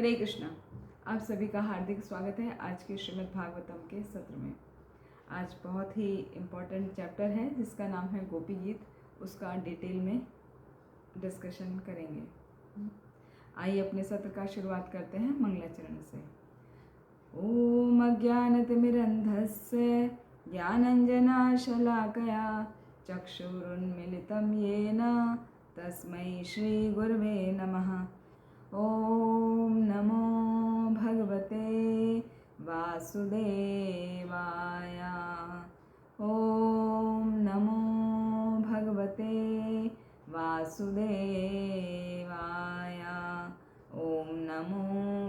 हरे कृष्णा। आप सभी का हार्दिक स्वागत है आज के श्रीमद् भागवतम के सत्र में। आज बहुत ही इम्पोर्टेंट चैप्टर है जिसका नाम है गोपी गीत। उसका डिटेल में डिस्कशन करेंगे। आइए अपने सत्र का शुरुआत करते हैं मंगलाचरण से। ओम अज्ञानतिमिरन्धस्य ज्ञानञ्जनशलाकया चक्षुरुन्मीलितं येन तस्मै श्रीगुरवे नमः। ओम नमो भगवते वासुदेवाय। ओम नमो भगवते वासुदेवाय। ओम नमो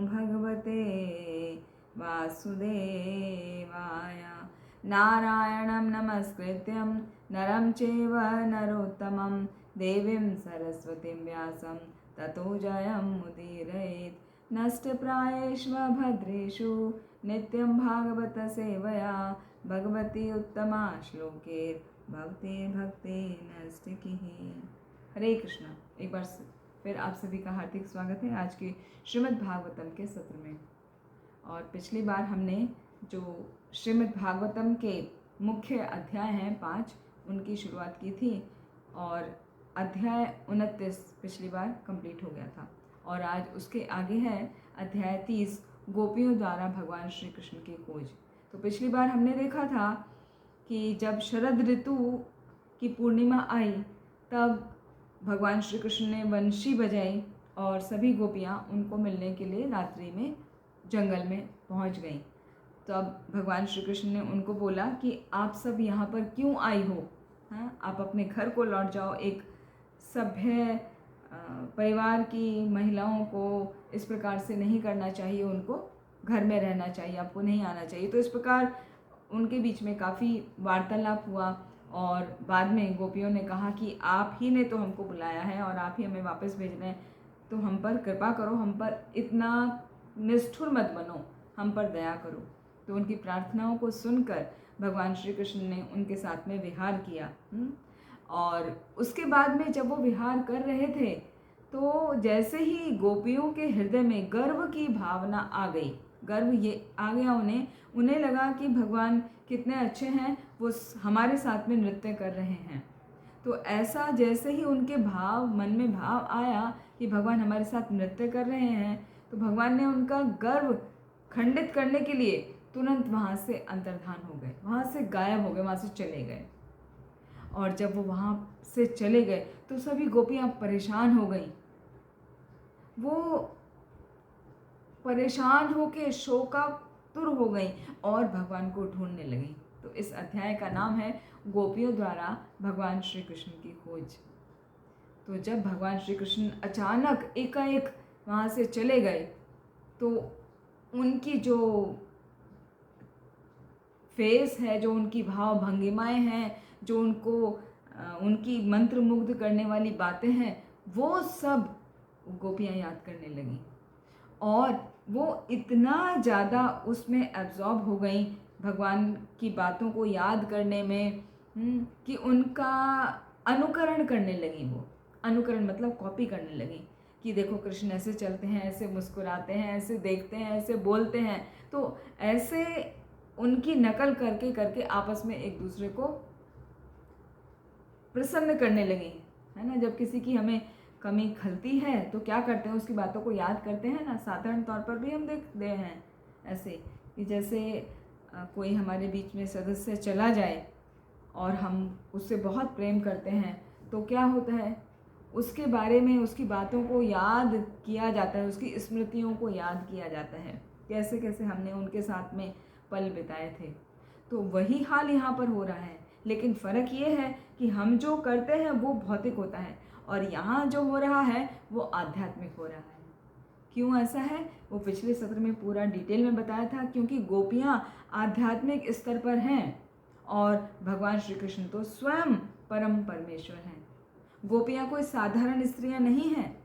भगवते वासुदेवाय। नारायणं नमस्कृत्यं नरं चैव नरोत्तमं देवीं सरस्वतीं व्यासं ततो जयमुदीरयेत्। नष्टप्रायेष्व भद्रेषु नित्यं भागवत सेवया भगवती उत्तमा श्लोकैर्भवते भक्ते नष्टकिः। हरे कृष्णा। एक बार फिर आप सभी का हार्दिक स्वागत है आज के श्रीमद् भागवतम के सत्र में। और पिछली बार हमने जो श्रीमद् भागवतम के मुख्य अध्याय हैं 5 उनकी शुरुआत की थी और अध्याय 29 पिछली बार कंप्लीट हो गया था। और आज उसके आगे है अध्याय 30 गोपियों द्वारा भगवान श्री कृष्ण की खोज। तो पिछली बार हमने देखा था कि जब शरद ऋतु की पूर्णिमा आई तब भगवान श्री कृष्ण ने बंशी बजाई और सभी गोपियाँ उनको मिलने के लिए रात्रि में जंगल में पहुँच गईं। तो अब भगवान श्री कृष्ण ने उनको बोला कि आप सब यहाँ पर क्यों आई हो? हाँ, आप अपने घर को लौट जाओ। एक सभ्य परिवार की महिलाओं को इस प्रकार से नहीं करना चाहिए, उनको घर में रहना चाहिए, आपको नहीं आना चाहिए। तो इस प्रकार उनके बीच में काफ़ी वार्तालाप हुआ और बाद में गोपियों ने कहा कि आप ही ने तो हमको बुलाया है और आप ही हमें वापस भेज रहे हैं, तो हम पर कृपा करो, हम पर इतना निष्ठुर मत बनो, हम पर दया करो। तो उनकी प्रार्थनाओं को सुनकर भगवान श्री कृष्ण ने उनके साथ में विहार किया। और उसके बाद में जब वो विहार कर रहे थे तो जैसे ही गोपियों के हृदय में गर्व की भावना आ गई, गर्व ये आ गया उन्हें लगा कि भगवान कितने अच्छे हैं, वो हमारे साथ में नृत्य कर रहे हैं। तो ऐसा जैसे ही उनके मन में भाव आया कि भगवान हमारे साथ नृत्य कर रहे हैं, तो भगवान ने उनका गर्व खंडित करने के लिए तुरंत वहाँ से अंतर्धान हो गए, वहाँ से गायब हो गए, वहाँ से चले गए। और जब वो वहाँ से चले गए तो सभी गोपियाँ परेशान हो गई। वो परेशान होकर शोकातुर हो गई और भगवान को ढूंढने लगी। तो इस अध्याय का नाम है गोपियों द्वारा भगवान श्री कृष्ण की खोज। तो जब भगवान श्री कृष्ण अचानक एकाएक वहाँ से चले गए तो उनकी जो फेस है, जो उनकी भाव भंगिमाएँ हैं, जो उनकी मंत्र मुग्ध करने वाली बातें हैं, वो सब गोपियाँ याद करने लगीं। और वो इतना ज़्यादा उसमें एब्जॉर्ब हो गई भगवान की बातों को याद करने में कि उनका अनुकरण करने लगी। वो अनुकरण मतलब कॉपी करने लगी कि देखो कृष्ण ऐसे चलते हैं, ऐसे मुस्कुराते हैं, ऐसे देखते हैं, ऐसे बोलते हैं। तो ऐसे उनकी नकल करके करके आपस में एक दूसरे को प्रसन्न करने लगी, है ना। जब किसी की हमें कमी खलती है तो क्या करते हैं, उसकी बातों को याद करते हैं ना। साधारण तौर पर भी हम देखते हैं ऐसे कि जैसे कोई हमारे बीच में सदस्य चला जाए और हम उससे बहुत प्रेम करते हैं तो क्या होता है, उसके बारे में उसकी बातों को याद किया जाता है, उसकी स्मृतियों को याद किया जाता है, कैसे कैसे हमने उनके साथ में पल बिताए थे। तो वही हाल यहाँ पर हो रहा है, लेकिन फ़र्क ये है कि हम जो करते हैं वो भौतिक होता है और यहाँ जो हो रहा है वो आध्यात्मिक हो रहा है। क्यों ऐसा है वो पिछले सत्र में पूरा डिटेल में बताया था। क्योंकि गोपियाँ आध्यात्मिक स्तर पर हैं और भगवान श्री कृष्ण तो स्वयं परम परमेश्वर हैं। गोपियाँ कोई साधारण स्त्रियाँ नहीं हैं,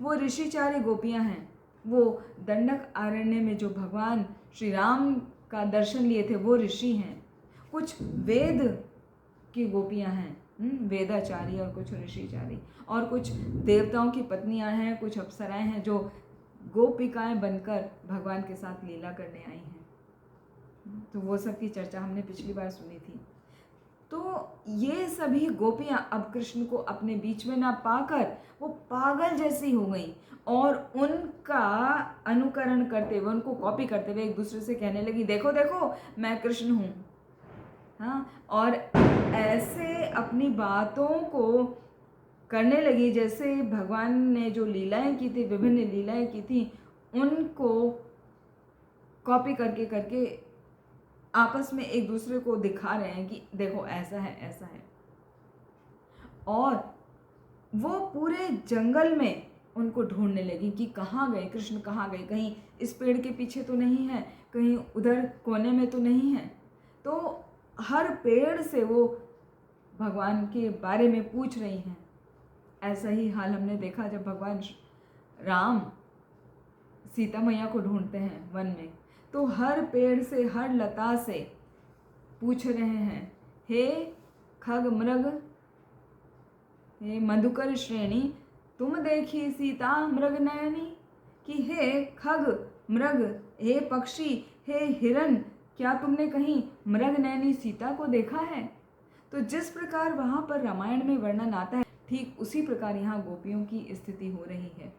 वो ऋषिचारी गोपियाँ हैं। वो दंडक आरण्य में जो भगवान श्री राम का दर्शन लिए थे वो ऋषि हैं। कुछ वेद की गोपियाँ हैं, वेदाचारी और कुछ ऋषिचारी, और कुछ देवताओं की पत्नियां हैं, कुछ अप्सराएं हैं जो गोपिकाएं बनकर भगवान के साथ लीला करने आई हैं। तो वो सब की चर्चा हमने पिछली बार सुनी थी। तो ये सभी गोपियां अब कृष्ण को अपने बीच में ना पाकर वो पागल जैसी हो गई और उनका अनुकरण करते हुए, उनको कॉपी करते हुए एक दूसरे से कहने लगी, देखो देखो मैं कृष्ण हूँ। हाँ, और ऐसे अपनी बातों को करने लगी जैसे भगवान ने जो लीलाएं की थी, विभिन्न लीलाएं की थी, उनको कॉपी करके करके आपस में एक दूसरे को दिखा रहे हैं कि देखो ऐसा है ऐसा है। और वो पूरे जंगल में उनको ढूंढने लगी कि कहाँ गए कृष्ण, कहाँ गए, कहीं इस पेड़ के पीछे तो नहीं है, कहीं उधर कोने में तो नहीं है। तो हर पेड़ से वो भगवान के बारे में पूछ रही हैं। ऐसा ही हाल हमने देखा जब भगवान राम सीता मैया को ढूंढते हैं वन में, तो हर पेड़ से, हर लता से पूछ रहे हैं, हे खग मृग, हे मधुकर श्रेणी, तुम देखी सीता मृग नयनी, कि हे खग मृग, हे पक्षी, हे हिरण, क्या तुमने कहीं मृग नयनी सीता को देखा है। तो जिस प्रकार वहाँ पर रामायण में वर्णन आता है, ठीक उसी प्रकार यहाँ गोपियों की स्थिति हो रही है।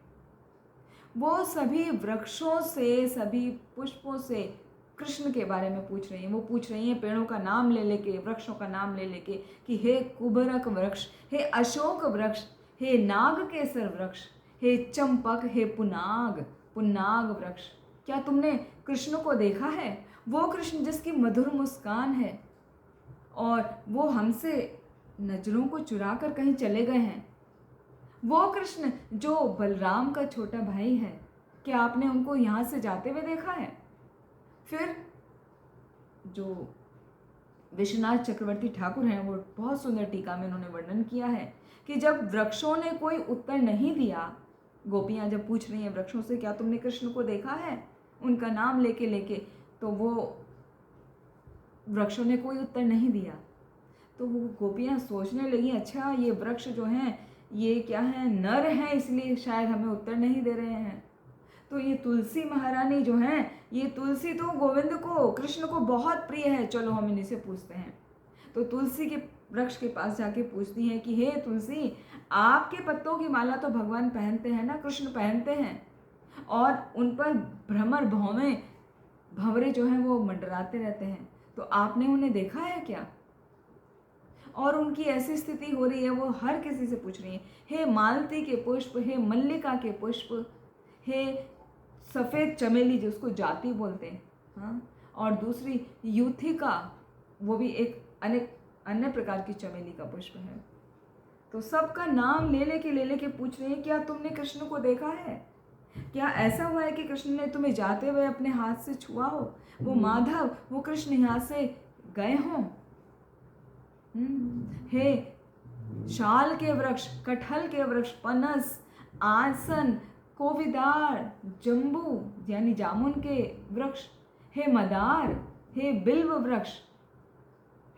वो सभी वृक्षों से, सभी पुष्पों से कृष्ण के बारे में पूछ रही हैं। वो पूछ रही हैं पेड़ों का नाम ले लेके, वृक्षों का नाम ले लेके, कि हे कुबरक वृक्ष, हे अशोक वृक्ष, हे नाग केसर वृक्ष, हे चंपक, हे पुनाग वृक्ष, क्या तुमने कृष्ण को देखा है। वो कृष्ण जिसकी मधुर मुस्कान है और वो हमसे नजरों को चुरा कर कहीं चले गए हैं। वो कृष्ण जो बलराम का छोटा भाई है, क्या आपने उनको यहाँ से जाते हुए देखा है। फिर जो विश्वनाथ चक्रवर्ती ठाकुर हैं, वो बहुत सुंदर टीका में उन्होंने वर्णन किया है कि जब वृक्षों ने कोई उत्तर नहीं दिया, गोपियाँ जब पूछ रही हैं वृक्षों से, क्या तुमने कृष्ण को देखा है, उनका नाम लेके लेके, तो वो वृक्षों ने कोई उत्तर नहीं दिया। तो वो गोपियाँ सोचने लगी, अच्छा ये वृक्ष जो हैं ये क्या है, नर हैं, इसलिए शायद हमें उत्तर नहीं दे रहे हैं। तो ये तुलसी महारानी जो हैं, ये तुलसी तो गोविंद को, कृष्ण को बहुत प्रिय है, चलो हम इन्हीं से पूछते हैं। तो तुलसी के वृक्ष के पास जाके पूछती हैं कि हे तुलसी, आपके पत्तों की माला तो भगवान पहनते हैं ना, कृष्ण पहनते हैं, और उन पर भ्रमर भंवरे जो हैं वो मंडराते रहते हैं, तो आपने उन्हें देखा है क्या। और उनकी ऐसी स्थिति हो रही है, वो हर किसी से पूछ रही है, हे मालती के पुष्प, हे मल्लिका के पुष्प, हे सफ़ेद चमेली जिसको जाति बोलते हैं, हाँ, और दूसरी यूथिका, वो भी एक अन्य प्रकार की चमेली का पुष्प है। तो सबका नाम ले लेके पूछ रहे हैं, क्या तुमने कृष्ण को देखा है, क्या ऐसा हुआ है कि कृष्ण ने तुम्हें जाते हुए अपने हाथ से छुआ हो, वो माधव, वो कृष्ण यहाँ से गए हों। हे शाल के वृक्ष, कटहल के वृक्ष, पनस, आसन, कोविदार, जम्बू यानी जामुन के वृक्ष, हे मदार, हे बिल्व वृक्ष,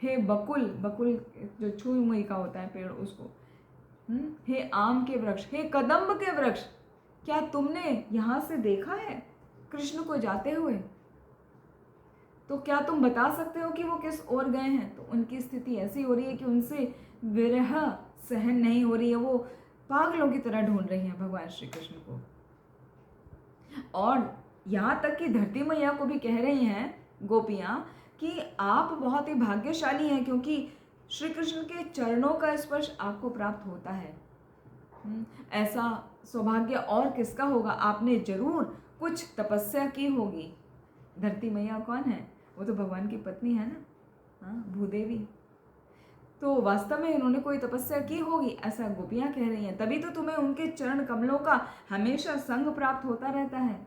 हे बकुल जो छुई मुई का होता है पेड़ उसको, हे आम के वृक्ष, हे कदम्ब के वृक्ष, क्या तुमने यहाँ से देखा है कृष्ण को जाते हुए। तो क्या तुम बता सकते हो कि वो किस ओर गए हैं। तो उनकी स्थिति ऐसी हो रही है कि उनसे विरह सहन नहीं हो रही है, वो पागलों की तरह ढूंढ रही हैं भगवान श्री कृष्ण को। और यहाँ तक कि धरती मैया को भी कह रही हैं गोपियाँ कि आप बहुत ही भाग्यशाली हैं, क्योंकि श्री कृष्ण के चरणों का स्पर्श आपको प्राप्त होता है। ऐसा सौभाग्य और किसका होगा, आपने जरूर कुछ तपस्या की होगी। धरती मैया कौन है, वो तो भगवान की पत्नी है ना, हाँ, भूदेवी। तो वास्तव में इन्होंने कोई तपस्या की होगी, ऐसा गोपियाँ कह रही हैं, तभी तो तुम्हें उनके चरण कमलों का हमेशा संग प्राप्त होता रहता है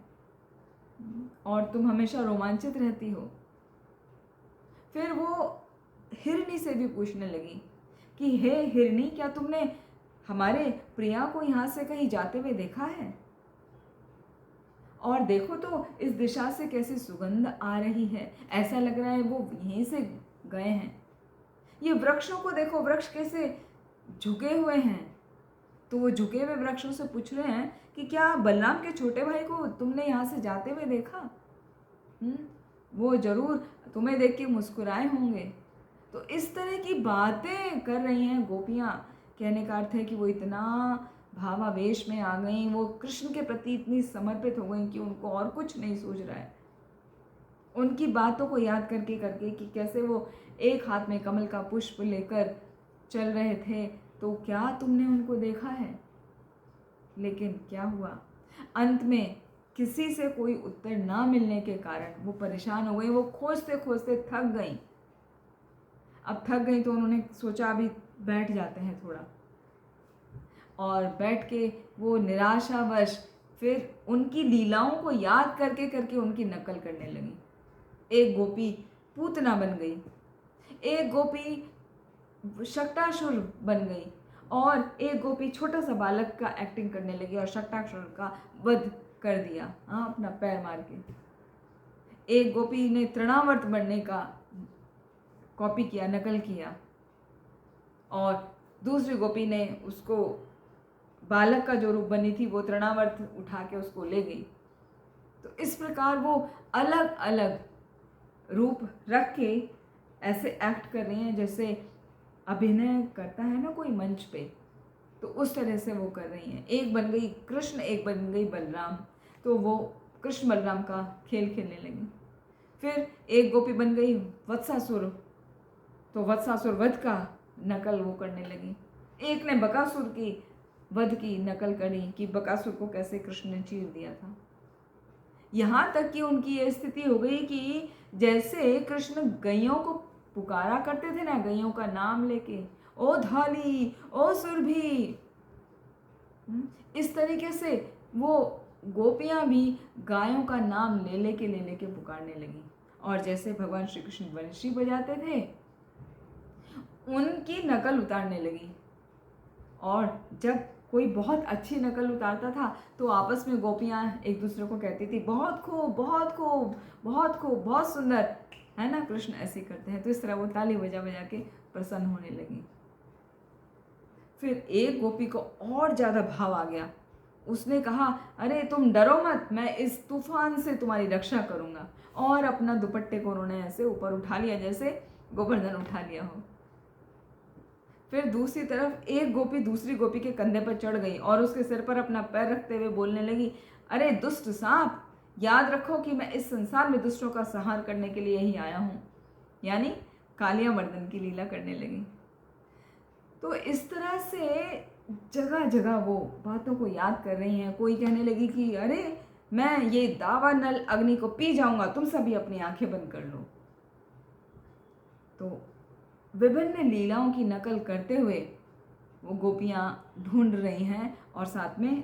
और तुम हमेशा रोमांचित रहती हो। फिर वो हिरनी से भी पूछने लगी कि हे हिरनी, क्या तुमने हमारे प्रिया को यहाँ से कहीं जाते हुए देखा है। और देखो तो इस दिशा से कैसी सुगंध आ रही है, ऐसा लग रहा है वो यहीं से गए हैं। ये वृक्षों को देखो, वृक्ष कैसे झुके हुए हैं, तो वो झुके हुए वृक्षों से पूछ रहे हैं कि क्या बलराम के छोटे भाई को तुमने यहाँ से जाते हुए देखा? वो जरूर तुम्हें देख के मुस्कुराए होंगे। तो इस तरह की बातें कर रही हैं गोपियाँ। कहने का अर्थ है कि वो इतना भावावेश में आ गई, वो कृष्ण के प्रति इतनी समर्पित हो गई कि उनको और कुछ नहीं सूझ रहा है। उनकी बातों को याद करके करके कि कैसे वो एक हाथ में कमल का पुष्प लेकर चल रहे थे, तो क्या तुमने उनको देखा है? लेकिन क्या हुआ, अंत में किसी से कोई उत्तर ना मिलने के कारण वो परेशान हो गई। वो खोजते खोजते थक गई। अब थक गई तो उन्होंने सोचा अभी बैठ जाते हैं थोड़ा, और बैठ के वो निराशावश फिर उनकी लीलाओं को याद करके करके उनकी नकल करने लगी। एक गोपी पूतना बन गई, एक गोपी शक्टासुर बन गई, और एक गोपी छोटा सा बालक का एक्टिंग करने लगी और शक्टासुर का वध कर दिया, हाँ, अपना पैर मार के। एक गोपी ने तृणावर्त बनने का कॉपी किया, नकल किया, और दूसरी गोपी ने उसको बालक का जो रूप बनी थी वो तृणावर्त उठा के उसको ले गई। तो इस प्रकार वो अलग अलग रूप रख के ऐसे एक्ट कर रही हैं जैसे अभिनय करता है ना कोई मंच पे, तो उस तरह से वो कर रही हैं। एक बन गई कृष्ण, एक बन गई बलराम, तो वो कृष्ण बलराम का खेल खेलने लगी। फिर एक गोपी बन गई वत्सासुर, तो वत्सासुर वध का नकल वो करने लगी। एक ने बकासुर की वध की नकल करी कि बकासुर को कैसे कृष्ण ने चीर दिया था। यहाँ तक कि उनकी ये स्थिति हो गई कि जैसे कृष्ण गैयों को पुकारा करते थे ना, गैयों का नाम लेके, ओ धाली, ओ सुरभि, इस तरीके से वो गोपियां भी गायों का नाम ले लेके पुकारने लगी। और जैसे भगवान श्री कृष्ण बंशी बजाते थे उनकी नकल उतारने लगी। और जब कोई बहुत अच्छी नकल उतारता था तो आपस में गोपियां एक दूसरे को कहती थी, बहुत खूब, बहुत खूब, बहुत खूब, बहुत सुंदर, है ना, कृष्ण ऐसे करते हैं। तो इस तरह वो ताली बजा बजा के प्रसन्न होने लगी। फिर एक गोपी को और ज़्यादा भाव आ गया। उसने कहा, अरे तुम डरो मत, मैं इस तूफान से तुम्हारी रक्षा करूँगा। और अपना दुपट्टे को उन्होंने ऐसे ऊपर उठा लिया जैसे गोवर्धन उठा लिया हो। फिर दूसरी तरफ एक गोपी दूसरी गोपी के कंधे पर चढ़ गई और उसके सिर पर अपना पैर रखते हुए बोलने लगी, अरे दुष्ट सांप, याद रखो कि मैं इस संसार में दुष्टों का संहार करने के लिए ही आया हूँ। यानी कालिया मर्दन की लीला करने लगी। तो इस तरह से जगह जगह वो बातों को याद कर रही हैं। कोई कहने लगी कि अरे मैं ये दावा नल अग्नि को पी जाऊंगा, तुम सभी अपनी आंखें बंद कर लो। तो विभिन्न लीलाओं की नकल करते हुए वो गोपियाँ ढूंढ रही हैं और साथ में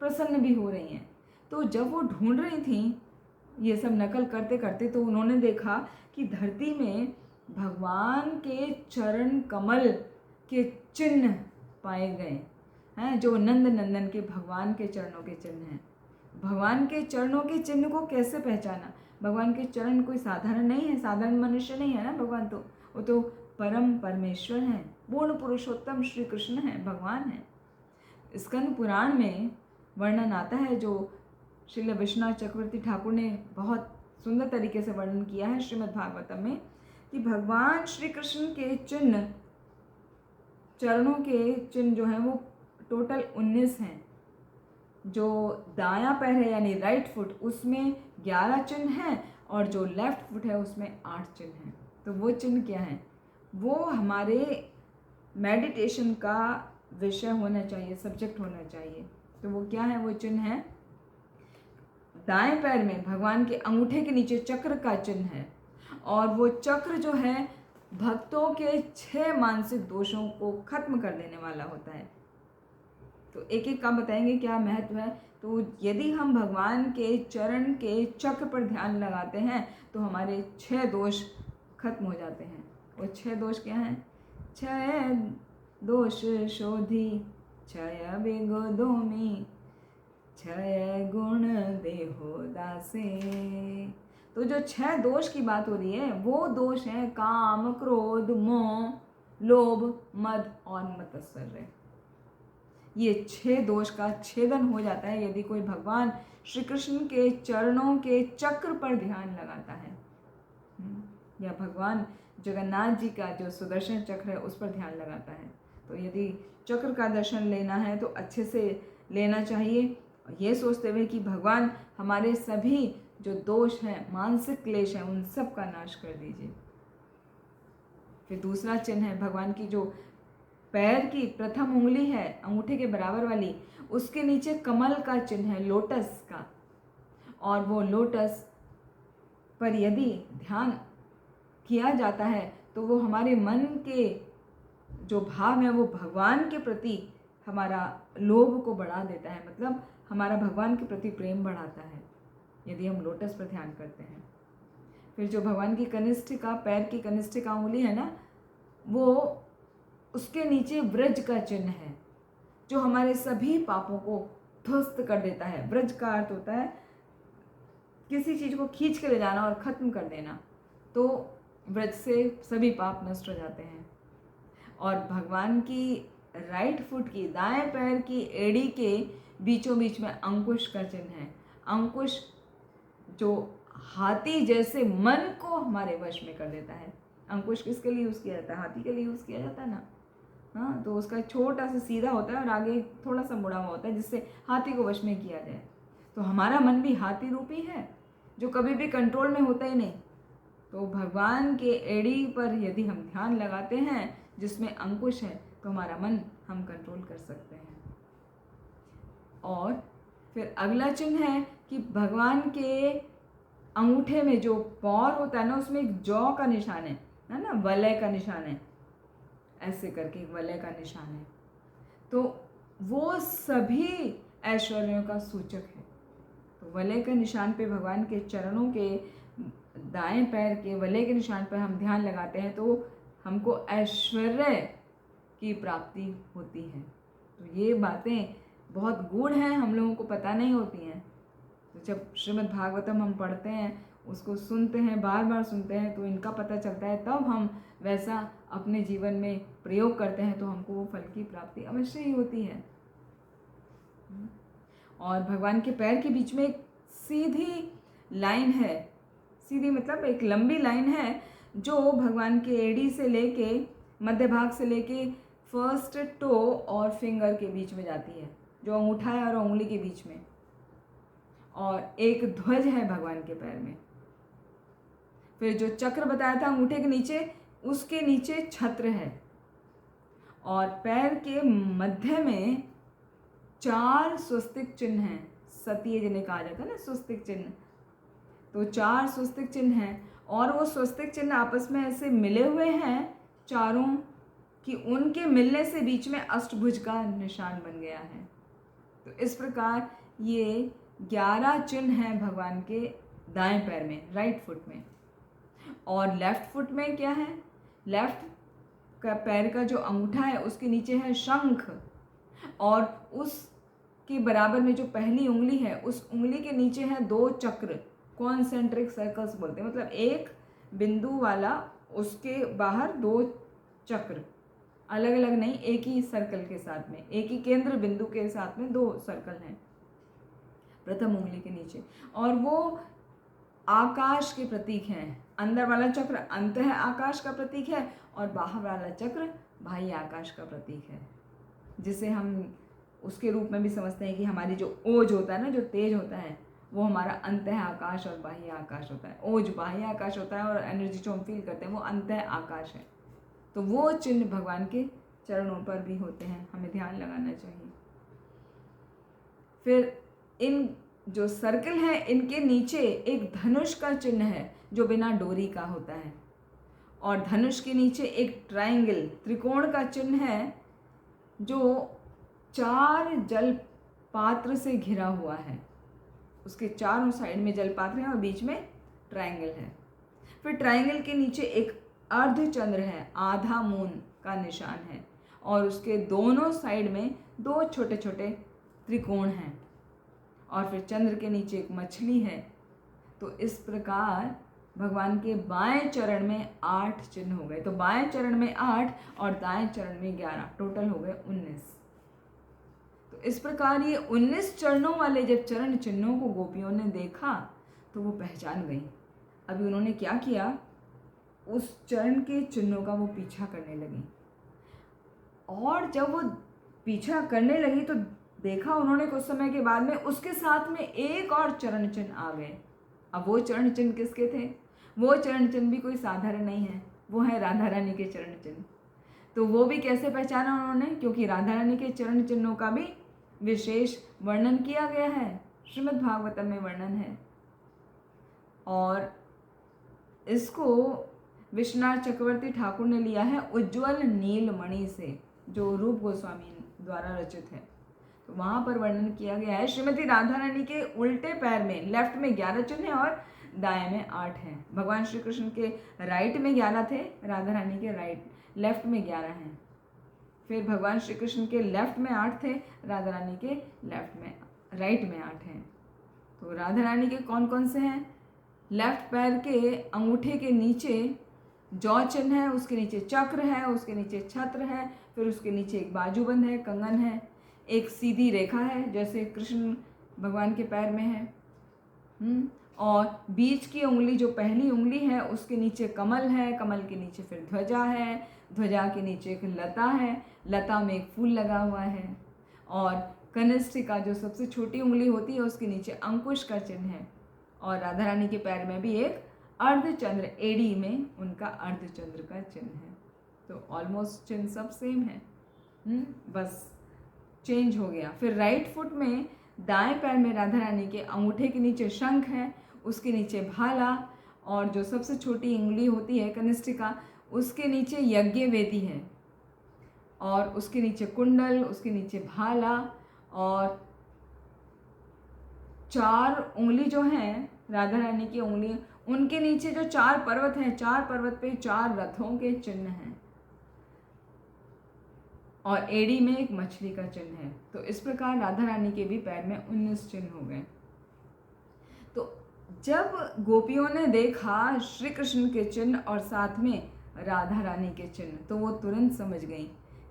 प्रसन्न भी हो रही हैं। तो जब वो ढूंढ रही थीं ये सब नकल करते करते, तो उन्होंने देखा कि धरती में भगवान के चरण कमल के चिन्ह पाए गए हैं, जो नंद नंदन के भगवान के चरणों के चिन्ह हैं। भगवान के चरणों के चिन्ह को कैसे पहचाना? भगवान के चरण कोई साधारण नहीं है, साधारण मनुष्य नहीं है ना भगवान, तो वो तो परम परमेश्वर हैं, पूर्ण पुरुषोत्तम श्री कृष्ण हैं, भगवान हैं। स्कंद पुराण में वर्णन आता है, जो श्रील विश्वनाथ चक्रवर्ती ठाकुर ने बहुत सुंदर तरीके से वर्णन किया है श्रीमद् भागवतम में, कि भगवान श्री कृष्ण के चिन्ह, चरणों के चिन्ह जो हैं वो टोटल 19 हैं। जो दायां पैर है यानी राइट फुट, उसमें 11 चिन्ह हैं, और जो लेफ्ट फुट है उसमें 8 चिन्ह हैं। तो वो चिन्ह क्या हैं? वो हमारे मेडिटेशन का विषय होना चाहिए, सब्जेक्ट होना चाहिए। तो वो क्या है? वो चिन्ह है, दाएं पैर में भगवान के अंगूठे के नीचे चक्र का चिन्ह है, और वो चक्र जो है भक्तों के 6 मानसिक दोषों को खत्म कर देने वाला होता है। तो एक एक का बताएंगे क्या महत्व है। तो यदि हम भगवान के चरण के चक्र पर ध्यान लगाते हैं तो हमारे 6 दोष खत्म हो जाते हैं। वो 6 दोष क्या हैं? 6 दोष शोधी, 6 विगोधोमी, 6 गुण देहो दासे। तो जो 6 दोष की बात हो रही है वो दोष हैं काम, क्रोध, मोह, लोभ, मद और मत्सर्य। ये 6 दोष का छेदन हो जाता है यदि कोई भगवान श्री कृष्ण के चरणों के चक्र पर ध्यान लगाता है, या भगवान जगन्नाथ जी का जो सुदर्शन चक्र है उस पर ध्यान लगाता है। तो यदि चक्र का दर्शन लेना है तो अच्छे से लेना चाहिए, ये सोचते हुए कि भगवान हमारे सभी जो दोष हैं, मानसिक क्लेश हैं, उन सब का नाश कर दीजिए। फिर दूसरा चिन्ह है भगवान की जो पैर की प्रथम उंगली है अंगूठे के बराबर वाली, उसके नीचे कमल का चिन्ह है, लोटस का। और वो लोटस पर यदि ध्यान किया जाता है तो वो हमारे मन के जो भाव है वो भगवान के प्रति हमारा लोभ को बढ़ा देता है, मतलब हमारा भगवान के प्रति प्रेम बढ़ाता है यदि हम लोटस पर ध्यान करते हैं। फिर जो भगवान की कनिष्ठिका, पैर की कनिष्ठिका उंगली है ना, वो उसके नीचे व्रज का चिन्ह है जो हमारे सभी पापों को ध्वस्त कर देता है। व्रज का अर्थ होता है किसी चीज़ को खींच के ले जाना और ख़त्म कर देना, तो व्रज से सभी पाप नष्ट हो जाते हैं। और भगवान की राइट फुट की, दाएं पैर की एड़ी के बीचों बीच में अंकुश का चिन्ह है। अंकुश जो हाथी जैसे मन को हमारे वश में कर देता है। अंकुश किसके लिए यूज़ किया जाता है? हाथी के लिए यूज़ किया जाता है ना। हाँ, तो उसका छोटा सा सीधा होता है और आगे थोड़ा सा मुड़ा हुआ होता है जिससे हाथी को वश में किया जाए। तो हमारा मन भी हाथी रूपी है जो कभी भी कंट्रोल में होता ही नहीं। तो भगवान के एड़ी पर यदि हम ध्यान लगाते हैं जिसमें अंकुश है तो हमारा मन हम कंट्रोल कर सकते हैं। और फिर अगला चिन्ह है कि भगवान के अंगूठे में जो पौर होता है ना, उसमें एक जौ का निशान है ना, वलय का निशान है, ऐसे करके एक वलय का निशान है। तो वो सभी ऐश्वर्यों का सूचक है। तो वलय के निशान पे, भगवान के चरणों के दाएं पैर के वलय के निशान पर हम ध्यान लगाते हैं तो हमको ऐश्वर्य की प्राप्ति होती है। तो ये बातें बहुत गूढ़ हैं, हम लोगों को पता नहीं होती हैं। तो जब श्रीमद् भागवतम हम पढ़ते हैं, उसको सुनते हैं, बार बार सुनते हैं, तो इनका पता चलता है, तब हम वैसा अपने जीवन में प्रयोग करते हैं तो हमको वो फल की प्राप्ति अवश्य ही होती है। और भगवान के पैर के बीच में एक सीधी लाइन है, सीधी मतलब एक लंबी लाइन है जो भगवान के एड़ी से लेके मध्य भाग से लेके फर्स्ट टो और फिंगर के बीच में जाती है, जो अंगूठा है और उंगली के बीच में। और एक ध्वज है भगवान के पैर में। फिर जो चक्र बताया था अंगूठे के नीचे, उसके नीचे छत्र है। और पैर के मध्य में 4 स्वस्तिक चिन्ह हैं। सतीय जिन्हें कहा जाता है ना, स्वस्तिक चिन्ह। तो 4 स्वस्तिक चिन्ह हैं और वो स्वस्तिक चिन्ह आपस में ऐसे मिले हुए हैं चारों कि उनके मिलने से बीच में अष्टभुज का निशान बन गया है। तो इस प्रकार ये 11 चिन्ह हैं भगवान के दाएं पैर में, राइट फुट में। और लेफ्ट फुट में क्या है? लेफ्ट का पैर का जो अंगूठा है उसके नीचे है शंख, और उसके बराबर में जो पहली उंगली है उस उंगली के नीचे है 2 चक्र, कॉन्सेंट्रिक सर्कल्स बोलते हैं, मतलब एक बिंदु वाला, उसके बाहर 2 चक्र, अलग अलग नहीं, एक ही सर्कल के साथ में, एक ही केंद्र बिंदु के साथ में 2 सर्कल हैं प्रथम उंगली के नीचे। और वो आकाश के प्रतीक हैं। अंदर वाला चक्र अंतः आकाश का प्रतीक है और बाहर वाला चक्र बाह्य आकाश का प्रतीक है, जिसे हम उसके रूप में भी समझते हैं कि हमारी जो ओज होता है ना, जो तेज होता है, वो हमारा अंतः आकाश और बाह्य आकाश होता है। ओज बाह्य आकाश होता है और एनर्जी जो हम फील करते हैं वो अंतः आकाश है। तो वो चिन्ह भगवान के चरणों पर भी होते हैं, हमें ध्यान लगाना चाहिए। फिर इन जो सर्कल है इनके नीचे एक धनुष का चिन्ह है जो बिना डोरी का होता है, और धनुष के नीचे एक ट्रायंगल, त्रिकोण का चिन्ह है जो 4 जल पात्र से घिरा हुआ है। उसके चारों साइड में जल पात्र हैं और बीच में ट्रायंगल है। फिर ट्रायंगल के नीचे एक अर्धचंद्र है, आधा मून का निशान है, और उसके दोनों साइड में 2 छोटे छोटे त्रिकोण हैं। और फिर चंद्र के नीचे एक मछली है। तो इस प्रकार भगवान के बाएं चरण में 8 चिन्ह हो गए। तो बाएं चरण में 8 और दाएं चरण में 11, टोटल हो गए 19। इस प्रकार ये 19 चरणों वाले जब चरण चिन्हों को गोपियों ने देखा तो वो पहचान गई। अभी उन्होंने क्या किया, उस चरण के चिन्हों का वो पीछा करने लगी, और जब वो पीछा करने लगी तो देखा उन्होंने कुछ समय के बाद में उसके साथ में एक और चरण चिन्ह आ गए। अब वो चरण चिन्ह किसके थे? वो चरण चिन्ह भी कोई साधारण नहीं है, वो है राधा रानी के चरण चिन्ह। तो वो भी कैसे पहचाना उन्होंने? क्योंकि राधा रानी के चरण चिन्हों का भी विशेष वर्णन किया गया है, श्रीमद् भागवतम में वर्णन है। और इसको विश्वनाथ चक्रवर्ती ठाकुर ने लिया है उज्ज्वल नीलमणि से, जो रूप गोस्वामी द्वारा रचित है। तो वहाँ पर वर्णन किया गया है श्रीमती राधा रानी के उल्टे पैर में लेफ्ट में 11 चिन्ह हैं और दाएं में 8 हैं। भगवान श्री कृष्ण के राइट में 11 थे, राधा रानी के लेफ्ट में 11 हैं। फिर भगवान श्री कृष्ण के लेफ्ट में 8 थे, राधा रानी के राइट में 8 हैं। तो राधा रानी के कौन कौन से हैं? लेफ्ट पैर के अंगूठे के नीचे जौ चिन्ह है, उसके नीचे चक्र है, उसके नीचे छत्र है, फिर उसके नीचे एक बाजूबंद है, कंगन है, एक सीधी रेखा है जैसे कृष्ण भगवान के पैर में है। और बीच की उंगली, जो पहली उंगली है, उसके नीचे कमल है, कमल के नीचे फिर ध्वजा है, ध्वजा के नीचे एक लता है, लता में एक फूल लगा हुआ है, और कनिष्ठिका जो सबसे छोटी उंगली होती है उसके नीचे अंकुश का चिन्ह है। और राधा रानी के पैर में भी एक अर्धचंद्र, एड़ी में उनका अर्धचंद्र का चिन्ह है। तो ऑलमोस्ट चिन्ह सब सेम है, बस चेंज हो गया। फिर राइट फुट में दाएं पैर में राधा रानी के अंगूठे के नीचे शंख है, उसके नीचे भाला, और जो सबसे छोटी उंगली होती है कनिष्ठिका, उसके नीचे यज्ञ वेदी है, और उसके नीचे कुंडल, उसके नीचे भाला, और 4 उंगली जो हैं राधा रानी की उंगली, उनके नीचे जो 4 पर्वत हैं, 4 पर्वत पे 4 रथों के चिन्ह हैं, और एड़ी में एक मछली का चिन्ह है। तो इस प्रकार राधा रानी के भी पैर में 19 चिन्ह हो गए। तो जब गोपियों ने देखा श्री कृष्ण के चिन्ह और साथ में राधा रानी के चिन्ह, तो वो तुरंत समझ गई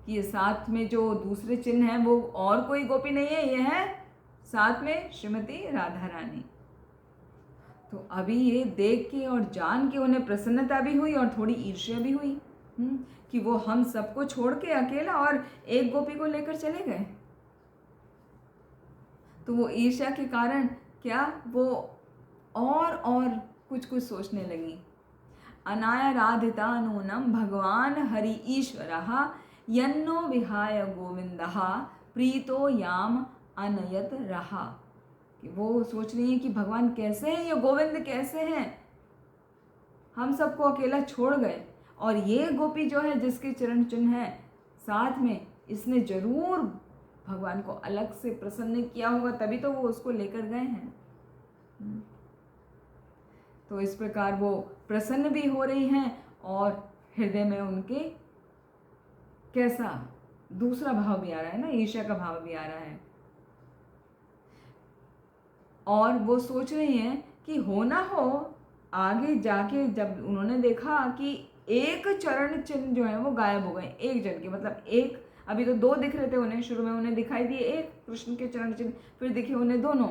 कि ये साथ में जो दूसरे चिन्ह हैं वो और कोई गोपी नहीं है, ये है साथ में श्रीमती राधा रानी। तो अभी ये देख के और जान के उन्हें प्रसन्नता भी हुई और थोड़ी ईर्ष्या भी हुई कि वो हम सबको छोड़ के अकेला और एक गोपी को लेकर चले गए। तो वो ईर्ष्या के कारण क्या, वो और कुछ कुछ सोचने लगी। अनायाराधिता नूनम भगवान हरि ईश्वरः यन्नो विहाय गोविंदः प्रीतो याम अनयत रहा। कि वो सोच रही है कि भगवान कैसे हैं, ये गोविंद कैसे हैं, हम सबको अकेला छोड़ गए, और ये गोपी जो है जिसके चरण चिन्ह है साथ में, इसने जरूर भगवान को अलग से प्रसन्न किया होगा, तभी तो वो उसको लेकर गए हैं। तो इस प्रकार वो प्रसन्न भी हो रही हैं, और हृदय में उनके कैसा दूसरा भाव भी आ रहा है ना, ईर्ष्या का भाव भी आ रहा है। और वो सोच रही हैं कि हो ना हो आगे जाके, जब उन्होंने देखा कि एक चरण चिन्ह जो है वो गायब हो गए, एक जन के, मतलब एक, अभी तो 2 दिख रहे थे उन्हें, शुरू में उन्हें दिखाई दिए एक कृष्ण के चरण चिन्ह, फिर दिखे उन्हें दोनों,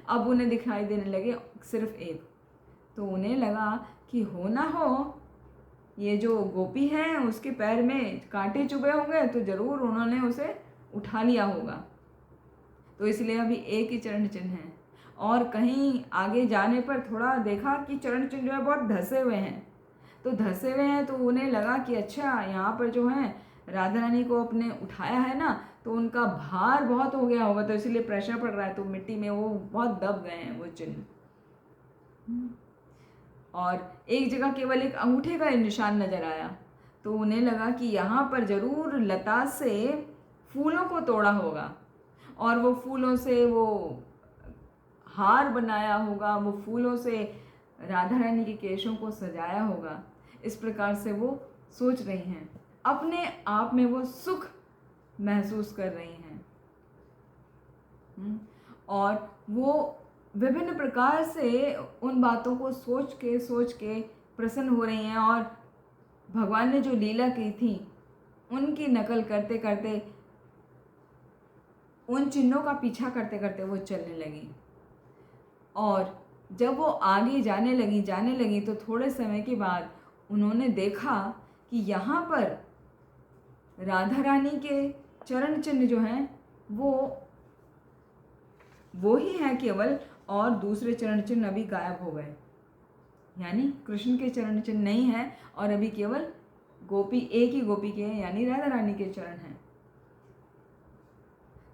अब उन्हें दिखाई देने लगे सिर्फ एक। तो उन्हें लगा कि हो ना हो ये जो गोपी है उसके पैर में कांटे चुभे होंगे, तो जरूर उन्होंने उसे उठा लिया होगा, तो इसलिए अभी एक ही चरण चिन्ह है। और कहीं आगे जाने पर थोड़ा देखा कि चरण चिन्ह जो है बहुत धसे हुए हैं, तो धसे हुए हैं तो उन्हें लगा कि अच्छा यहाँ पर जो है राधा रानी को अपने उठाया है ना, तो उनका भार बहुत हो गया होगा, तो इसलिए प्रेशर पड़ रहा है, तो मिट्टी में वो बहुत दब गए हैं वो चिन्ह। और एक जगह केवल एक अंगूठे का निशान नजर आया, तो उन्हें लगा कि यहाँ पर जरूर लता से फूलों को तोड़ा होगा, और वो फूलों से वो हार बनाया होगा, वो फूलों से राधा रानी के केशों को सजाया होगा। इस प्रकार से वो सोच रही हैं, अपने आप में वो सुख महसूस कर रही हैं, और वो विभिन्न प्रकार से उन बातों को सोच के प्रसन्न हो रही हैं, और भगवान ने जो लीला की थी उनकी नकल करते करते उन चिन्हों का पीछा करते करते वो चलने लगी। और जब वो आगे जाने लगी तो थोड़े समय के बाद उन्होंने देखा कि यहाँ पर राधा रानी के चरण चिन्ह जो हैं वो ही हैं केवल, और दूसरे चरण चिन्ह अभी गायब हो गए। यानी कृष्ण के चरण चिन्ह नहीं है और अभी केवल एक ही गोपी के हैं, यानी राधा रानी के चरण हैं।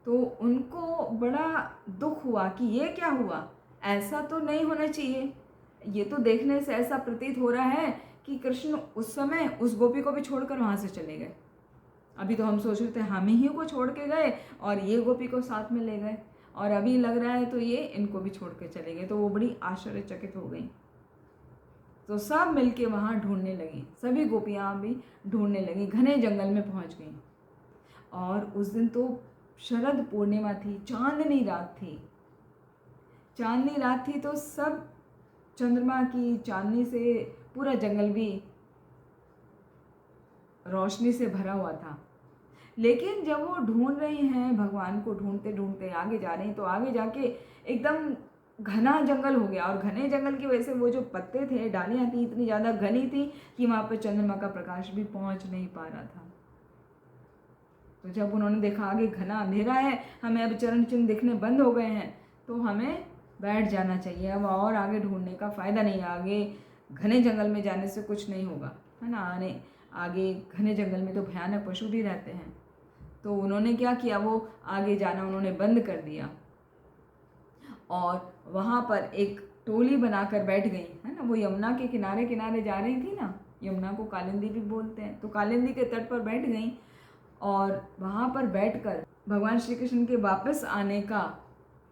तो उनको बड़ा दुख हुआ कि ये क्या हुआ, ऐसा तो नहीं होना चाहिए। ये तो देखने से ऐसा प्रतीत हो रहा है कि कृष्ण उस समय उस गोपी को भी छोड़कर वहाँ से चले गए। अभी तो हम सोच रहे थे हम ही को छोड़ के गए और ये गोपी को साथ में ले गए, और अभी लग रहा है तो ये इनको भी छोड़ के चले गए। तो वो बड़ी आश्चर्यचकित हो गई। तो सब मिलके वहाँ ढूंढने लगी, सभी गोपियाँ भी ढूंढने लगी, घने जंगल में पहुँच गई। और उस दिन तो शरद पूर्णिमा थी, चांदनी रात थी। चांदनी रात थी तो सब चंद्रमा की चांदनी से पूरा जंगल भी रोशनी से भरा हुआ था। लेकिन जब वो ढूंढ रही हैं, भगवान को ढूंढते ढूंढते आगे जा रही, तो आगे जाके एकदम घना जंगल हो गया। और घने जंगल की वजह से वो जो पत्ते थे, डालियाँ थी, इतनी ज़्यादा घनी थी कि वहाँ पर चंद्रमा का प्रकाश भी पहुँच नहीं पा रहा था। तो जब उन्होंने देखा आगे घना अंधेरा है, हमें अब चरण चिन्ह दिखने बंद हो गए हैं, तो हमें बैठ जाना चाहिए, अब और आगे ढूंढने का फ़ायदा नहीं है। आगे घने जंगल में जाने से कुछ नहीं होगा, है ना। आगे घने जंगल में तो भयानक पशु भी रहते हैं। तो उन्होंने क्या किया, वो आगे जाना उन्होंने बंद कर दिया और वहाँ पर एक टोली बनाकर बैठ गई, है ना। वो यमुना के किनारे किनारे जा रही थी ना, यमुना को कालिंदी भी बोलते हैं, तो कालिंदी के तट पर बैठ गई और वहाँ पर बैठकर भगवान श्री कृष्ण के वापस आने का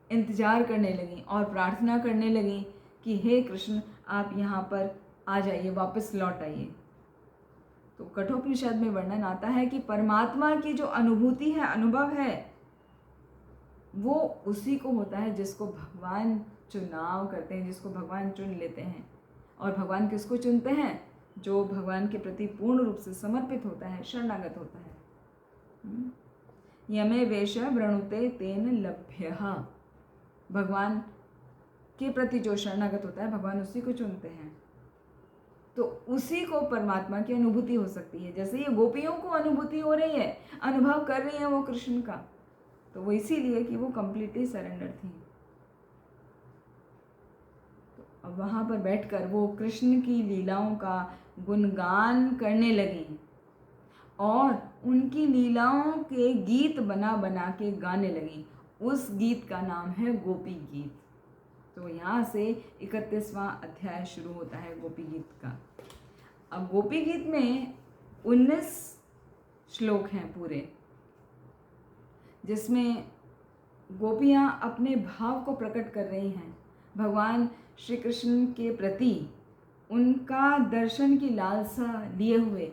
इंतज़ार करने लगी और प्रार्थना करने लगी कि हे कृष्ण, आप यहाँ पर आ जाइए, वापस लौट आइए। तो कठोपनिषद में वर्णन आता है कि परमात्मा की जो अनुभूति है, अनुभव है, वो उसी को होता है जिसको भगवान चुनाव करते हैं, जिसको भगवान चुन लेते हैं। और भगवान किसको चुनते हैं? जो भगवान के प्रति पूर्ण रूप से समर्पित होता है, शरणागत होता है। यमे वेश वृणुते तेन लभ्यः। भगवान के प्रति जो शरणागत होता है, भगवान उसी को चुनते हैं। तो उसी को परमात्मा की अनुभूति हो सकती है। जैसे ये गोपियों को अनुभूति हो रही है, अनुभव कर रही है वो कृष्ण का, तो वो इसीलिए कि वो कंप्लीटली सरेंडर थी। तो अब वहाँ पर बैठकर वो कृष्ण की लीलाओं का गुणगान करने लगी और उनकी लीलाओं के गीत बना बना के गाने लगी। उस गीत का नाम है गोपी गीत। तो यहाँ से 31वां अध्याय शुरू होता है गोपी गीत का। अब गोपी गीत में 19 श्लोक हैं पूरे, जिसमें गोपियाँ अपने भाव को प्रकट कर रही हैं भगवान श्री कृष्ण के प्रति, उनका दर्शन की लालसा लिए हुए।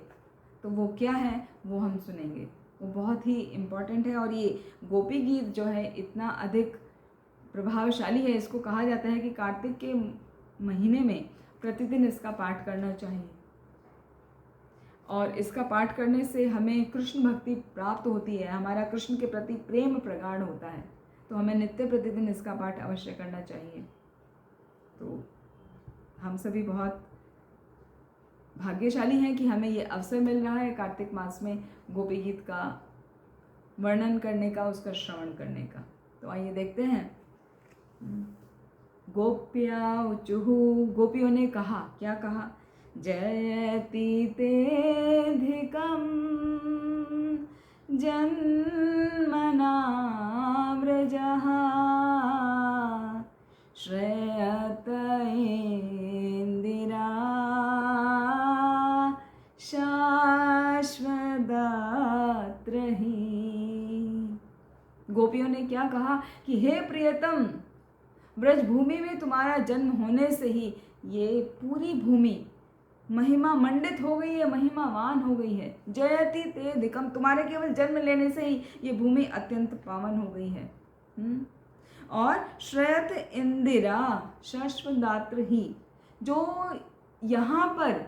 तो वो क्या है वो हम सुनेंगे, वो बहुत ही इम्पोर्टेंट है। और ये गोपी गीत जो है इतना अधिक प्रभावशाली है, इसको कहा जाता है कि कार्तिक के महीने में प्रतिदिन इसका पाठ करना चाहिए। और इसका पाठ करने से हमें कृष्ण भक्ति प्राप्त होती है, हमारा कृष्ण के प्रति प्रेम प्रगाढ़ होता है। तो हमें नित्य प्रतिदिन इसका पाठ अवश्य करना चाहिए। तो हम सभी बहुत भाग्यशाली हैं कि हमें ये अवसर मिल रहा है कार्तिक मास में गोपी गीत का वर्णन करने का, उसका श्रवण करने का। तो आइए देखते हैं। गोप्या उचुहु, गोपियों ने कहा, क्या कहा? जयति तेधिकं जन्मना व्रजः श्रेयत इंदिरा शाश्वदात्रहि। गोपियों ने क्या कहा कि हे प्रियतम, ब्रजभूमि में तुम्हारा जन्म होने से ही ये पूरी भूमि महिमा मंडित हो गई है, महिमावान हो गई है। जयति तेधिकम, तुम्हारे केवल जन्म लेने से ही ये भूमि अत्यंत पावन हो गई है। और श्रेयत इंदिरा शाश्वदात्र ही, जो यहाँ पर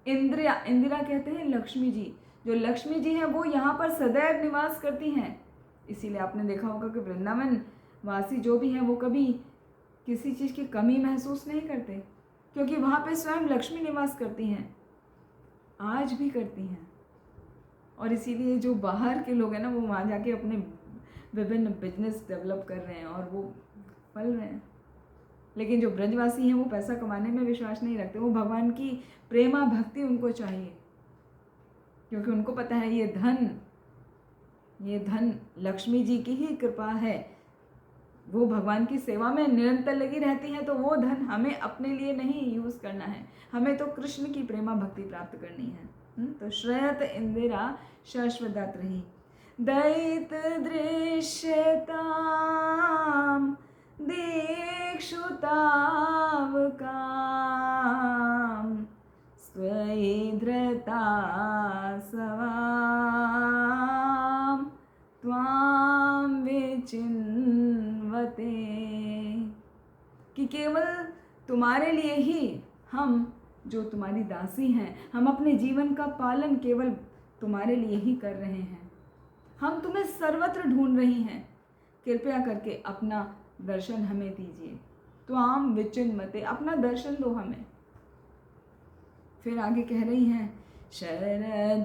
इंदिरा कहते हैं लक्ष्मी जी, जो लक्ष्मी जी हैं वो यहाँ पर सदैव निवास करती हैं। इसीलिए आपने देखा होगा कि वृंदावन वासी जो भी हैं वो कभी किसी चीज़ की कमी महसूस नहीं करते, क्योंकि वहाँ पे स्वयं लक्ष्मी निवास करती हैं, आज भी करती हैं। और इसीलिए जो बाहर के लोग हैं ना, वो वहाँ जाके अपने विभिन्न बिजनेस डेवलप कर रहे हैं और वो फल रहे हैं। लेकिन जो ब्रजवासी हैं वो पैसा कमाने में विश्वास नहीं रखते, वो भगवान की प्रेमा भक्ति उनको चाहिए, क्योंकि उनको पता है ये धन लक्ष्मी जी की ही कृपा है। वो भगवान की सेवा में निरंतर लगी रहती हैं, तो वो धन हमें अपने लिए नहीं यूज़ करना है, हमें तो कृष्ण की प्रेमा भक्ति प्राप्त करनी है। तो श्रयत इंदिरा शाश्वत रही दैत दृश्यताम दीक्षुतावकाम स्वैधृता सवाम त्वां विचिन्वते, कि केवल तुम्हारे लिए ही हम जो तुम्हारी दासी हैं, हम अपने जीवन का पालन केवल तुम्हारे लिए ही कर रहे हैं। हम तुम्हें सर्वत्र ढूंढ रही हैं, कृपया करके अपना दर्शन हमें दीजिए। त्वाम विचिन्वते, अपना दर्शन दो हमें। फिर आगे कह रही हैं शरदुदाशये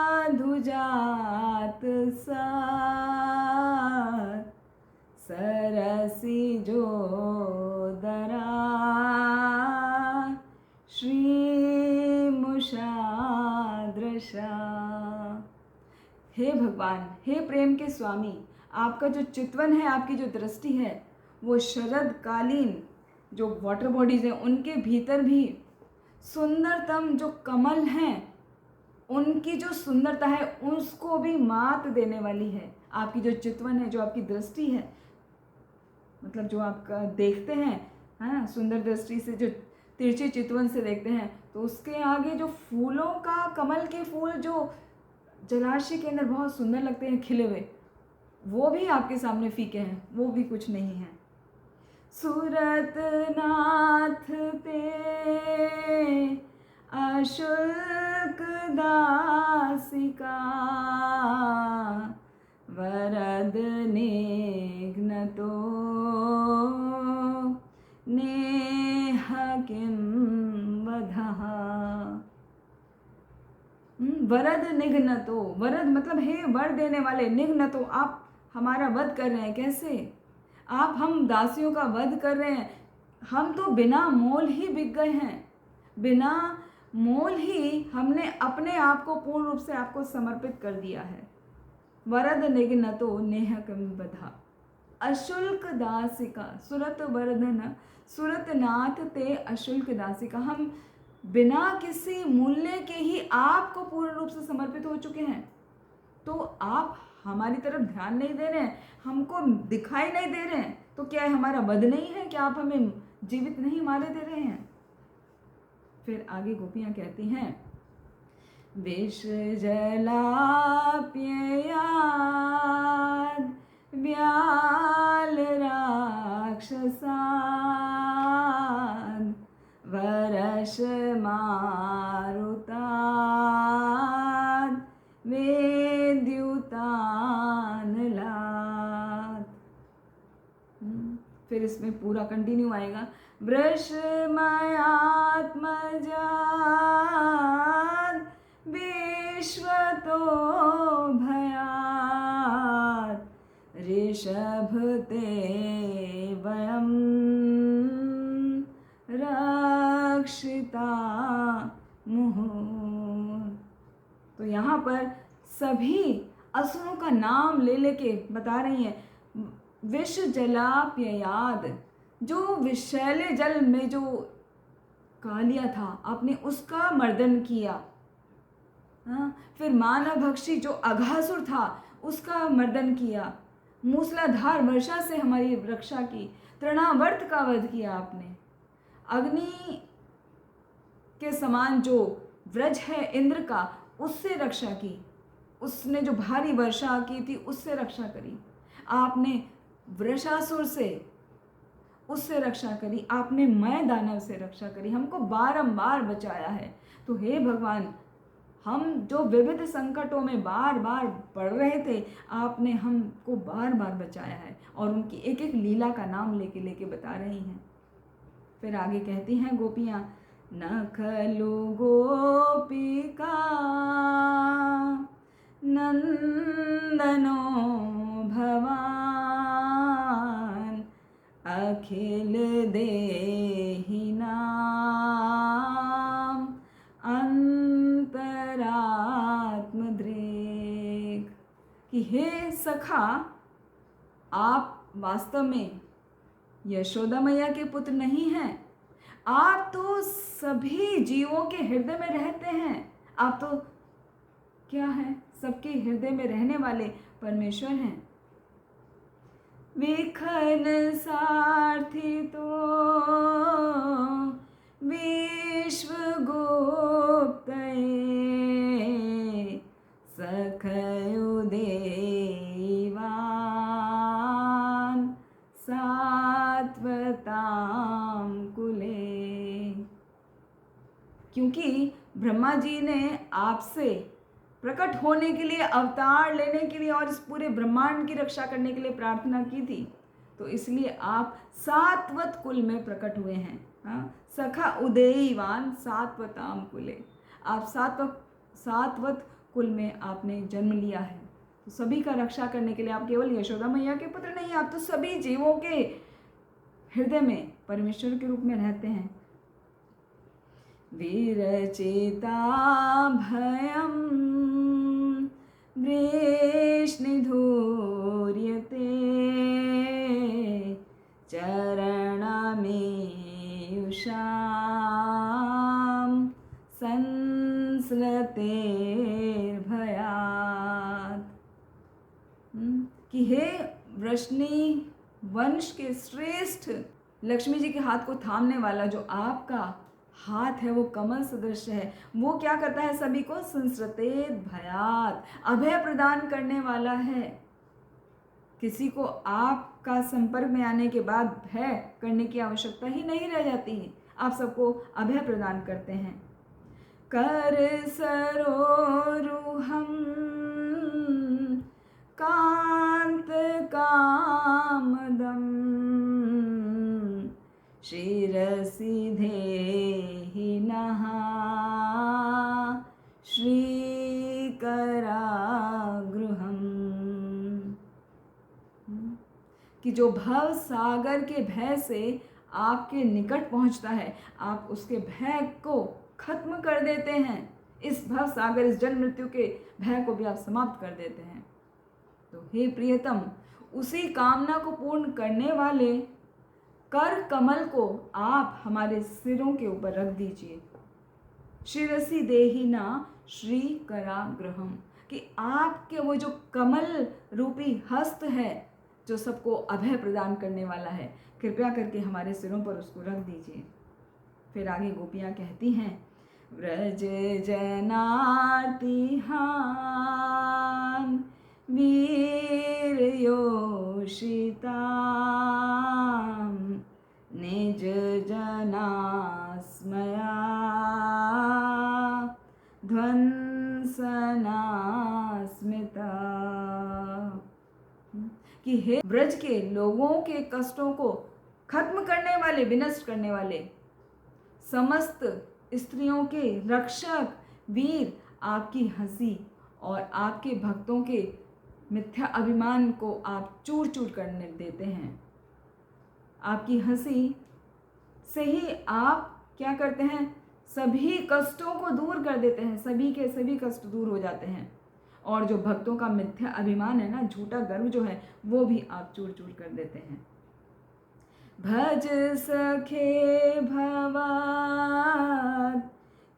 साधुजात सात सरसी जोदरा श्रीमुषादृशा। हे भगवान, हे प्रेम के स्वामी, आपका जो चितवन है, आपकी जो दृष्टि है, वो शरदकालीन जो वाटर बॉडीज़ हैं उनके भीतर भी सुंदरतम जो कमल हैं उनकी जो सुंदरता है उसको भी मात देने वाली है। आपकी जो चितवन है, जो आपकी दृष्टि है, मतलब जो आपका देखते हैं, हाँ, सुंदर दृष्टि से जो तिरछे चितवन से देखते हैं, तो उसके आगे जो फूलों का, कमल के फूल जो जलाशय के अंदर बहुत सुंदर लगते हैं खिले हुए, वो भी आपके सामने फीके हैं, वो भी कुछ नहीं है। सूरत नाथ ते अशुल्क दासिका वरद निघ्नतो नेह किं वधः। वरद निघ्नतो, वरद मतलब हे वर देने वाले, निघ्नतो आप हमारा वध कर रहे हैं। कैसे? आप हम दासियों का वध कर रहे हैं। हम तो बिना मोल ही बिक गए हैं, बिना मोल ही हमने अपने आप को पूर्ण रूप से आपको समर्पित कर दिया है। वरद निघ्नतो नेह किं वधः अशुल्क दासिका सुरत वर्धन सुरत नाथ ते अशुल्क दासिका। हम बिना किसी मूल्य के ही आपको पूर्ण रूप से समर्पित हो चुके हैं, तो आप हमारी तरफ ध्यान नहीं दे रहे हैं, हमको दिखाई नहीं दे रहे हैं, तो क्या हमारा वध नहीं है? क्या आप हमें जीवित नहीं मारे दे रहे हैं? फिर आगे गोपियाँ कहती हैं विष जलाप्ययाद व्याल राक्षसाद वरश मारुताद वेद्युतानलाद। फिर इसमें पूरा कंटिन्यू आएगा। वृषमयात्मजाद विश्वतो भयात् ऋषभते वयं रक्षिता मुहुः। तो यहाँ पर सभी असुरों का नाम ले लेके बता रही हैं। विष जलाप्ययाद, जो विषैले जल में जो कालिया था, आपने उसका मर्दन किया। हाँ, फिर मानव भक्षी जो अघासुर था उसका मर्दन किया। मूसलाधार वर्षा से हमारी रक्षा की। तृणावर्त का वध किया आपने। अग्नि के समान जो व्रज है इंद्र का, उससे रक्षा की। उसने जो भारी वर्षा की थी उससे रक्षा करी। आपने वृषासुर से, उससे रक्षा करी। आपने मय दानव से रक्षा करी। हमको बारंबार बचाया है। तो हे भगवान, हम जो विविध संकटों में बार बार पड़ रहे थे, आपने हमको बार बार बचाया है और उनकी एक एक लीला का नाम लेके लेके बता रही हैं। फिर आगे कहती हैं गोपियाँ, न खलु गोपिका नंदनो भवान अखिल देहि नाम अंतरात्मदृक्। कि हे सखा, आप वास्तव में यशोदा मैया के पुत्र नहीं हैं, आप तो सभी जीवों के हृदय में रहते हैं। आप तो क्या है, सबके हृदय में रहने वाले परमेश्वर हैं। विखन सारथि तो विश्व गुप्तये सखयु देवान सात्वताम कुले। क्योंकि ब्रह्मा जी ने आपसे प्रकट होने के लिए, अवतार लेने के लिए और इस पूरे ब्रह्मांड की रक्षा करने के लिए प्रार्थना की थी, तो इसलिए आप सात्वत कुल में प्रकट हुए हैं। हाँ, सखा उदयीवान सात्वताम कुले, आप सात्वत कुल में आपने जन्म लिया है। तो सभी का रक्षा करने के लिए आप केवल यशोदा मैया के पुत्र नहीं, आप तो सभी जीवों के हृदय में परमेश्वर के रूप में रहते हैं। विरचिता भयं वृष्णिधूर्यते चरणमेयुषां संस्लतेर्भयात्। कि हे वृष्णि वंश के श्रेष्ठ लक्ष्मी जी के हाथ को थामने वाला जो आपका हाथ है वो कमल सदृश है, वो क्या करता है, सभी को संस्रतेत भयात, अभय प्रदान करने वाला है। किसी को आपका संपर्क में आने के बाद भय करने की आवश्यकता ही नहीं रह जाती है, आप सबको अभय प्रदान करते हैं। कर सरोरुहम कांत कामदम शिरसि धेहि नः श्रीकरागृहम्। कि जो भव सागर के भय से आपके निकट पहुंचता है, आप उसके भय को खत्म कर देते हैं। इस भव सागर, इस जन्म मृत्यु के भय को भी आप समाप्त कर देते हैं। तो हे प्रियतम, उसी कामना को पूर्ण करने वाले कर कमल को आप हमारे सिरों के ऊपर रख दीजिए। शिरसि देहिना श्री करागृहम, कि आपके वो जो कमल रूपी हस्त है जो सबको अभय प्रदान करने वाला है, कृपया करके हमारे सिरों पर उसको रख दीजिए। फिर आगे गोपियाँ कहती हैं, व्रज जनार्तिहान वीर योषिताम निज जनास्मया ध्वंसनास्मिता। कि हे ब्रज के लोगों के कष्टों को खत्म करने वाले, विनष्ट करने वाले, समस्त स्त्रियों के रक्षक वीर, आपकी हंसी और आपके भक्तों के मिथ्या अभिमान को आप चूर चूर करने देते हैं। आपकी हंसी से ही आप क्या करते हैं, सभी कष्टों को दूर कर देते हैं, सभी के सभी कष्ट दूर हो जाते हैं। और जो भक्तों का मिथ्या अभिमान है ना, झूठा गर्व जो है, वो भी आप चूर चूर कर देते हैं। भज सखे भवात्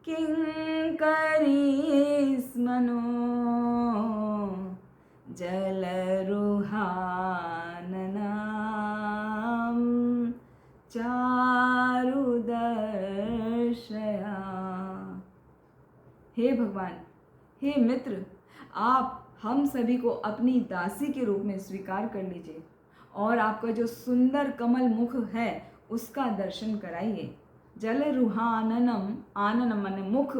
किंकरी स्मनो जलरुहाननाम चारुदर्शया। हे भगवान, हे मित्र, आप हम सभी को अपनी दासी के रूप में स्वीकार कर लीजिए और आपका जो सुंदर कमल मुख है उसका दर्शन कराइए। जल रुहाननम, आननम माने मुख,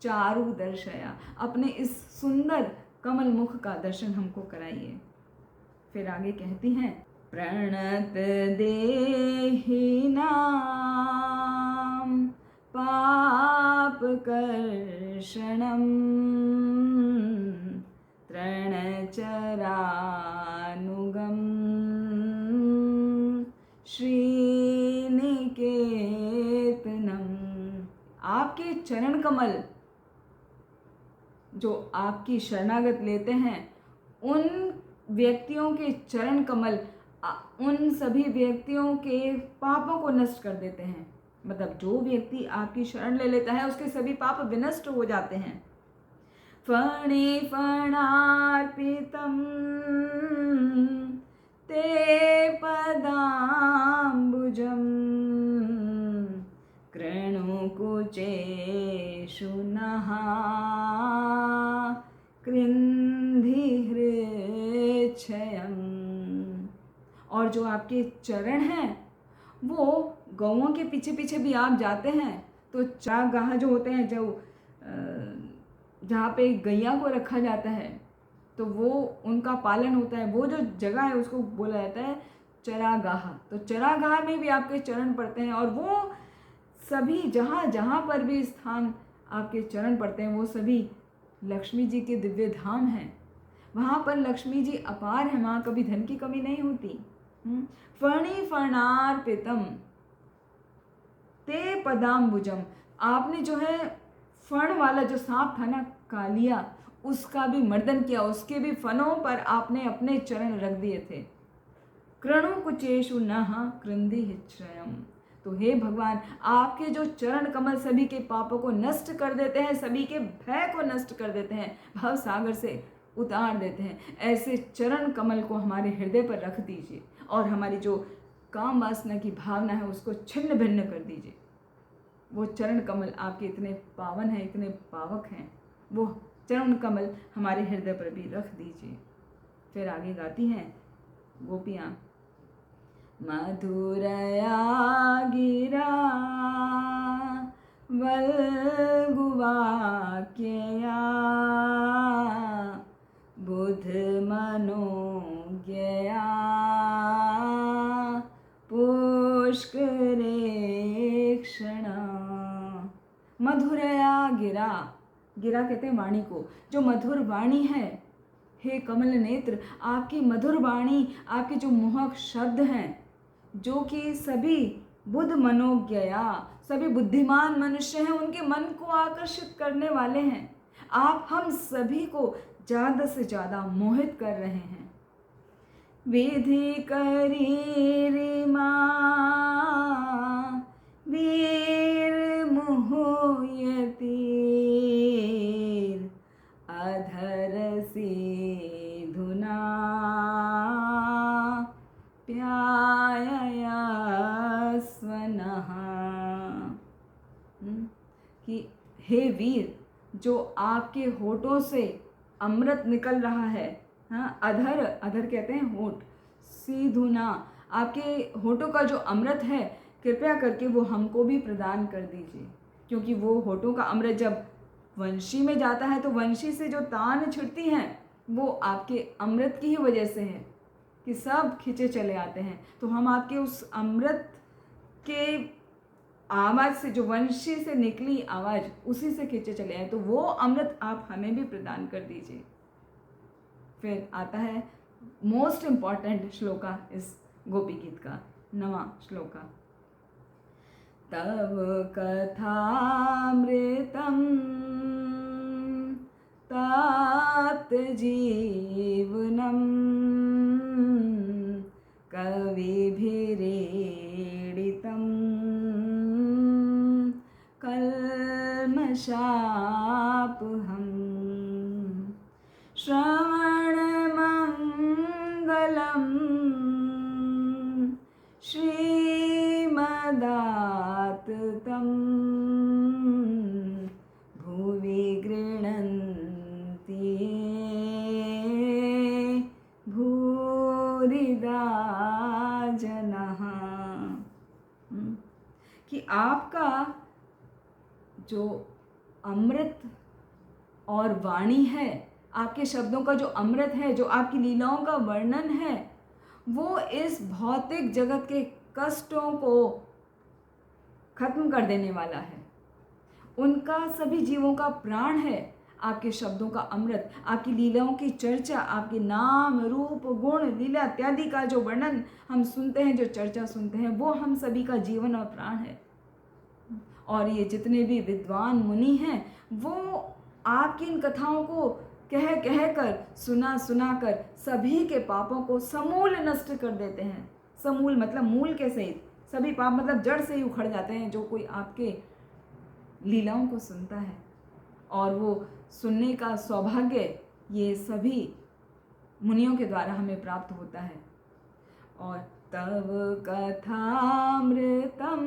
चारु दर्शया, अपने इस सुंदर कमल मुख का दर्शन हमको कराइए। फिर आगे कहती हैं, प्रणत देहि नाम पाप कर्षणम तृणचरानुगम श्रीनिकेतनम। आपके चरण कमल जो आपकी शरणागत लेते हैं, उन व्यक्तियों के चरण कमल उन सभी व्यक्तियों के पापों को नष्ट कर देते हैं। मतलब जो व्यक्ति आपकी शरण ले लेता है उसके सभी पाप विनष्ट हो जाते हैं। फणे फणार्पितम ते पदाम्बुजम कृणुकुचेषु नः कृन्धि हृच्छयम्। और जो आपके चरण हैं वो गौओं के पीछे पीछे भी आप जाते हैं तो चारागाह जो होते हैं, जो जहाँ पे गैया को रखा जाता है तो वो उनका पालन होता है, वो जो जगह है उसको बोला जाता है चरागाह। तो चरागाह में भी आपके चरण पड़ते हैं और वो सभी जहाँ जहाँ पर भी स्थान आपके चरण पड़ते हैं वो सभी लक्ष्मी जी के दिव्य धाम हैं। वहाँ पर लक्ष्मी जी अपार है, वहाँ कभी धन की कमी नहीं होती। फणी फणार्पितम ते पदाम्बुजम, आपने जो है फण वाला जो सांप था ना कालिया, उसका भी मर्दन किया, उसके भी फनों पर आपने अपने चरण रख दिए थे। कृणुकुचेषु नः कृन्धि हृच्छयम्। तो हे भगवान, आपके जो चरण कमल सभी के पापों को नष्ट कर देते हैं, सभी के भय को नष्ट कर देते हैं, भव सागर से उतार देते हैं। ऐसे चरण कमल को हमारे हृदय पर रख दीजिए और हमारी जो काम वासना की भावना है उसको छिन्न भिन्न कर दीजिए। वो चरण कमल आपके इतने पावन हैं, इतने पावक हैं, वो चरण कमल हमारे हृदय पर भी रख दीजिए। फिर आगे गाती हैं गोपियाँ, मधुरया गिरा वल्गुवाक्यया बुध मनोज्ञया पुष्करेक्षणा। मधुरया गिरा, गिरा कहते हैं वाणी को, जो मधुर वाणी है। हे कमल नेत्र, आपकी मधुर वाणी, आपके जो मोहक शब्द हैं, जो कि सभी बुद्ध मनोज्ञया, सभी बुद्धिमान मनुष्य हैं उनके मन को आकर्षित करने वाले हैं। आप हम सभी को ज़्यादा से ज़्यादा मोहित कर रहे हैं। विधि करी रिमा वीर मुहुयतीर अधर सीधुना प्यायया स्वनः। कि हे वीर, जो आपके होठों से अमृत निकल रहा है, हाँ, अधर, अधर कहते हैं होठ, सीधुना, आपके होठों का जो अमृत है कृपया करके वो हमको भी प्रदान कर दीजिए। क्योंकि वो होठों का अमृत जब वंशी में जाता है तो वंशी से जो तान छिड़ती हैं वो आपके अमृत की ही वजह से है कि सब खींचे चले आते हैं। तो हम आपके उस अमृत के आवाज़ से, जो वंशी से निकली आवाज़, उसी से खींचे चले आए, तो वो अमृत आप हमें भी प्रदान कर दीजिए। फिर आता है मोस्ट इम्पॉर्टेंट श्लोका इस गोपी गीत का, 9वां श्लोका। तव कथामृतं तप्त जीवनं कविभिरीडितं कल्मषापहम्। श्रवणमङ्गलं श्रीमदाततं भुवि गृह्णन्ति भूरिदा जनः। कि आपका जो अमृत और वाणी है, आपके शब्दों का जो अमृत है, जो आपकी लीलाओं का वर्णन है, वो इस भौतिक जगत के कष्टों को खत्म कर देने वाला है। उनका सभी जीवों का प्राण है आपके शब्दों का अमृत, आपकी लीलाओं की चर्चा, आपके नाम रूप गुण लीला इत्यादि का जो वर्णन हम सुनते हैं, जो चर्चा सुनते हैं, वो हम सभी का जीवन और प्राण है। और ये जितने भी विद्वान मुनि हैं, वो आपकी इन कथाओं को कह कह कर, सुना सुना कर सभी के पापों को समूल नष्ट कर देते हैं। समूल मतलब मूल के सहित, सभी पाप मतलब जड़ से ही उखड़ जाते हैं जो कोई आपके लीलाओं को सुनता है। और वो सुनने का सौभाग्य ये सभी मुनियों के द्वारा हमें प्राप्त होता है। और तव कथामृतम,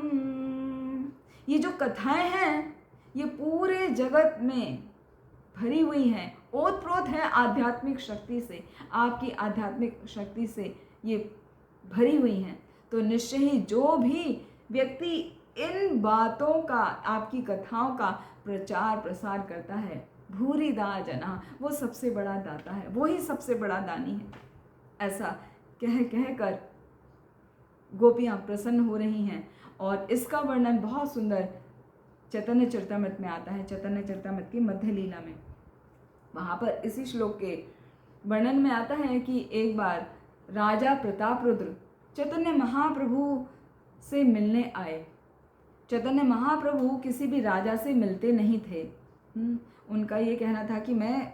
ये जो कथाएं हैं ये पूरे जगत में भरी हुई हैं, ओतप्रोत हैं आध्यात्मिक शक्ति से, आपकी आध्यात्मिक शक्ति से ये भरी हुई हैं। तो निश्चय ही जो भी व्यक्ति इन बातों का, आपकी कथाओं का प्रचार प्रसार करता है, भूरिदा जना, वो सबसे बड़ा दाता है, वो ही सबसे बड़ा दानी है। ऐसा कह कह कर गोपियाँ प्रसन्न हो रही हैं। और इसका वर्णन बहुत सुंदर चैतन्य चरितामृत में आता है, चैतन्य चरितामृत की मध्य लीला में। वहाँ पर इसी श्लोक के वर्णन में आता है कि एक बार राजा प्रतापरुद्र चैतन्य महाप्रभु से मिलने आए। चैतन्य महाप्रभु किसी भी राजा से मिलते नहीं थे। उनका ये कहना था कि मैं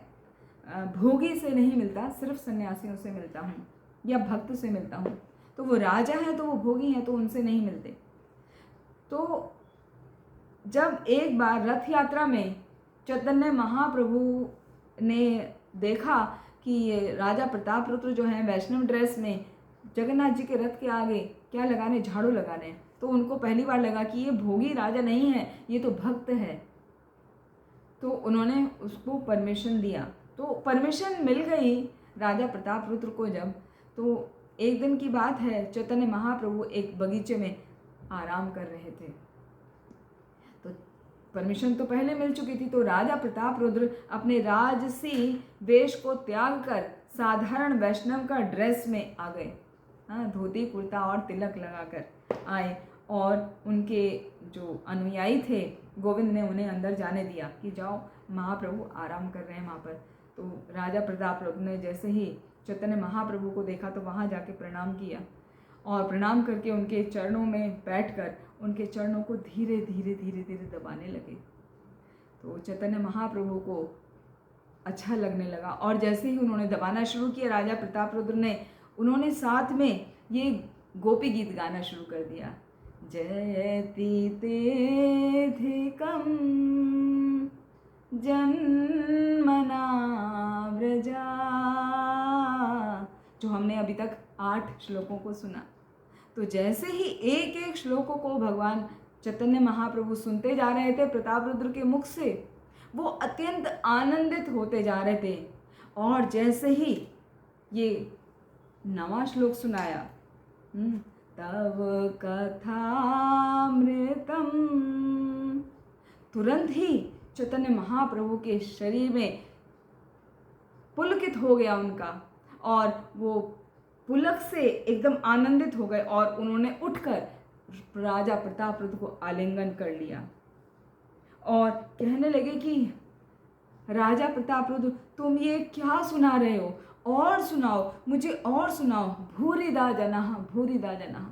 भोगी से नहीं मिलता, सिर्फ सन्यासियों से मिलता हूँ या भक्त से मिलता हूँ। तो वो राजा हैं तो वो भोगी हैं, तो उनसे नहीं मिलते। तो जब एक बार रथ यात्रा में चैतन्य महाप्रभु ने देखा कि ये राजा प्रतापरुद्र जो हैं वैष्णव ड्रेस में जगन्नाथ जी के रथ के आगे क्या लगा रहे, झाड़ू लगा रहे हैं, तो उनको पहली बार लगा कि ये भोगी राजा नहीं है, ये तो भक्त है। तो उन्होंने उसको परमिशन दिया। तो परमिशन मिल गई राजा प्रतापरुद्र को जब, तो एक दिन की बात है, चैतन्य महाप्रभु एक बगीचे में आराम कर रहे थे। तो परमिशन तो पहले मिल चुकी थी। तो राजा प्रतापरुद्र अपने राजसी वेश को त्याग कर साधारण वैष्णव का ड्रेस में आ गए। धोती कुर्ता और तिलक लगाकर आए। और उनके जो अनुयायी थे, गोविंद ने उन्हें अंदर जाने दिया कि जाओ, महाप्रभु आराम कर रहे हैं वहाँ पर। तो राजा प्रतापरुद्र ने जैसे ही चैतन्य महाप्रभु को देखा तो वहाँ जाके प्रणाम किया, और प्रणाम करके उनके चरणों में बैठकर उनके चरणों को धीरे धीरे धीरे धीरे दबाने लगे। तो चैतन्य महाप्रभु को अच्छा लगने लगा, और जैसे ही उन्होंने दबाना शुरू किया, राजा प्रतापरुद्र ने उन्होंने साथ में ये गोपी गीत गाना शुरू कर दिया। जयति तेधिकं जन्मना व्रजा, जो हमने अभी तक 8 श्लोकों को सुना। तो जैसे ही एक एक श्लोकों को भगवान चैतन्य महाप्रभु सुनते जा रहे थे प्रतापरुद्र के मुख से, वो अत्यंत आनंदित होते जा रहे थे। और जैसे ही ये 9वां श्लोक सुनाया, तव कथामृतम, तुरंत ही चैतन्य महाप्रभु के शरीर में पुलकित हो गया उनका, और वो पुलक से एकदम आनंदित हो गए, और उन्होंने उठकर राजा प्रतापरुद्र को आलिंगन कर लिया और कहने लगे कि राजा प्रतापरुद्र, तुम ये क्या सुना रहे हो, और सुनाओ, मुझे और सुनाओ। भूरिदा जनः, भूरिदा जनः।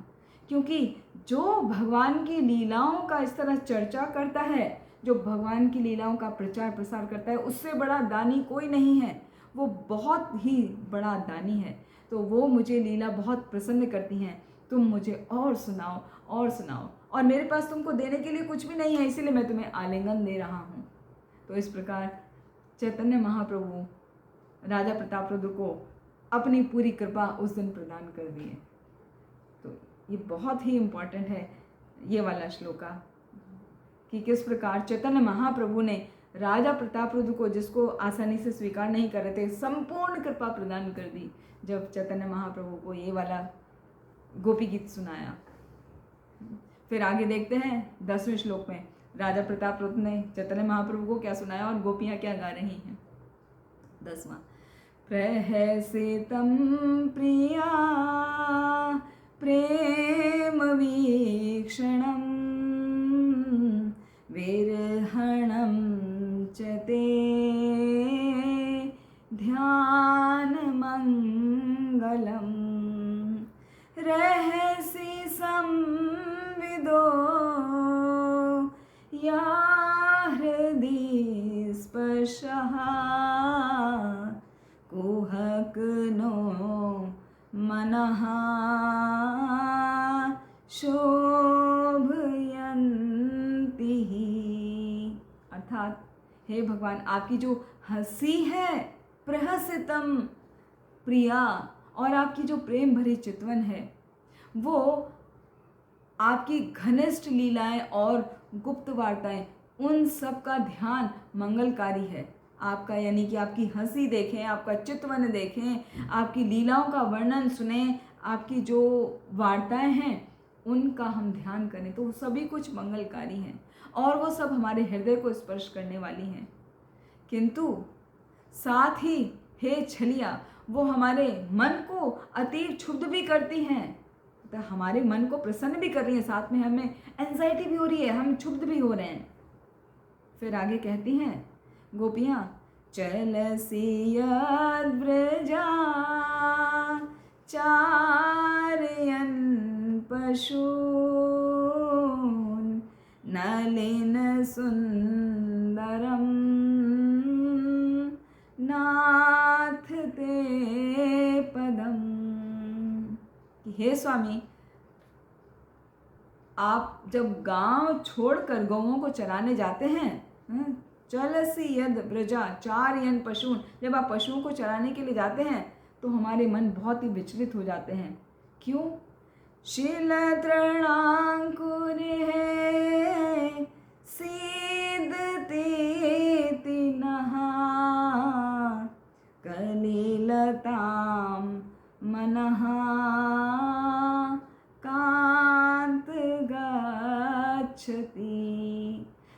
क्योंकि जो भगवान की लीलाओं का इस तरह चर्चा करता है, जो भगवान की लीलाओं का प्रचार प्रसार करता है, उससे बड़ा दानी कोई नहीं है। वो बहुत ही बड़ा दानी है। तो वो मुझे लीला बहुत प्रसन्न करती हैं। तुम मुझे और सुनाओ, और सुनाओ, और मेरे पास तुमको देने के लिए कुछ भी नहीं है, इसीलिए मैं तुम्हें आलिंगन दे रहा हूँ। तो इस प्रकार चैतन्य महाप्रभु राजा प्रतापरुद्र को अपनी पूरी कृपा उस दिन प्रदान कर दिए। तो ये बहुत ही इम्पॉर्टेंट है ये वाला श्लोका, कि किस प्रकार चैतन्य महाप्रभु ने राजा प्रतापरुद्र को, जिसको आसानी से स्वीकार नहीं कर रहे थे, संपूर्ण कृपा प्रदान कर दी जब चैतन्य महाप्रभु को ये वाला गोपी गीत सुनाया। फिर आगे देखते हैं 10वें श्लोक में, राजा प्रताप रुद्र ने चैतन्य महाप्रभु को क्या सुनाया और गोपियाँ क्या गा रही हैं। 10वां, प्रहसितं प्रिया प्रेम वीक्षणं विरहणं च ते ध्यानमङ्गलम् रहसि संविदो या हृदि स्पर्शः कुहकनो मनः शोभयन्ति। अर्थात हे भगवान, आपकी जो हंसी है प्रहसितम प्रिया, और आपकी जो प्रेम भरी चितवन है वो आपकी घनिष्ठ लीलाएं और गुप्त वार्ताएं, उन सब का ध्यान मंगलकारी है। आपका यानी कि आपकी हंसी देखें, आपका चितवन देखें, आपकी लीलाओं का वर्णन सुने, आपकी जो वार्ताएं हैं उनका हम ध्यान करें तो सभी कुछ मंगलकारी हैं और वो सब हमारे हृदय को स्पर्श करने वाली हैं। किंतु साथ ही हे छलिया, वो हमारे मन को अतीव क्षुब्ध भी करती हैं, तो हमारे मन को प्रसन्न भी कर रही हैं, साथ में हमें एंजाइटी भी हो रही है, हम क्षुब्ध भी हो रहे हैं। फिर आगे कहती हैं गोपियाँ, चलसी यद्व्रजा चारयन् पशून् नलिन सुंदरम नाथ ते पदम। कि हे स्वामी, आप जब गांव छोड़कर गौओं को चराने जाते हैं, चलसी यद ब्रजा चारयन पशून, जब आप पशुओं को चराने के लिए जाते हैं तो हमारे मन बहुत ही विचलित हो जाते हैं। क्यों? शील तृणांकुर है सीदते नहा कलिलताम मनहा कांत गच्छति।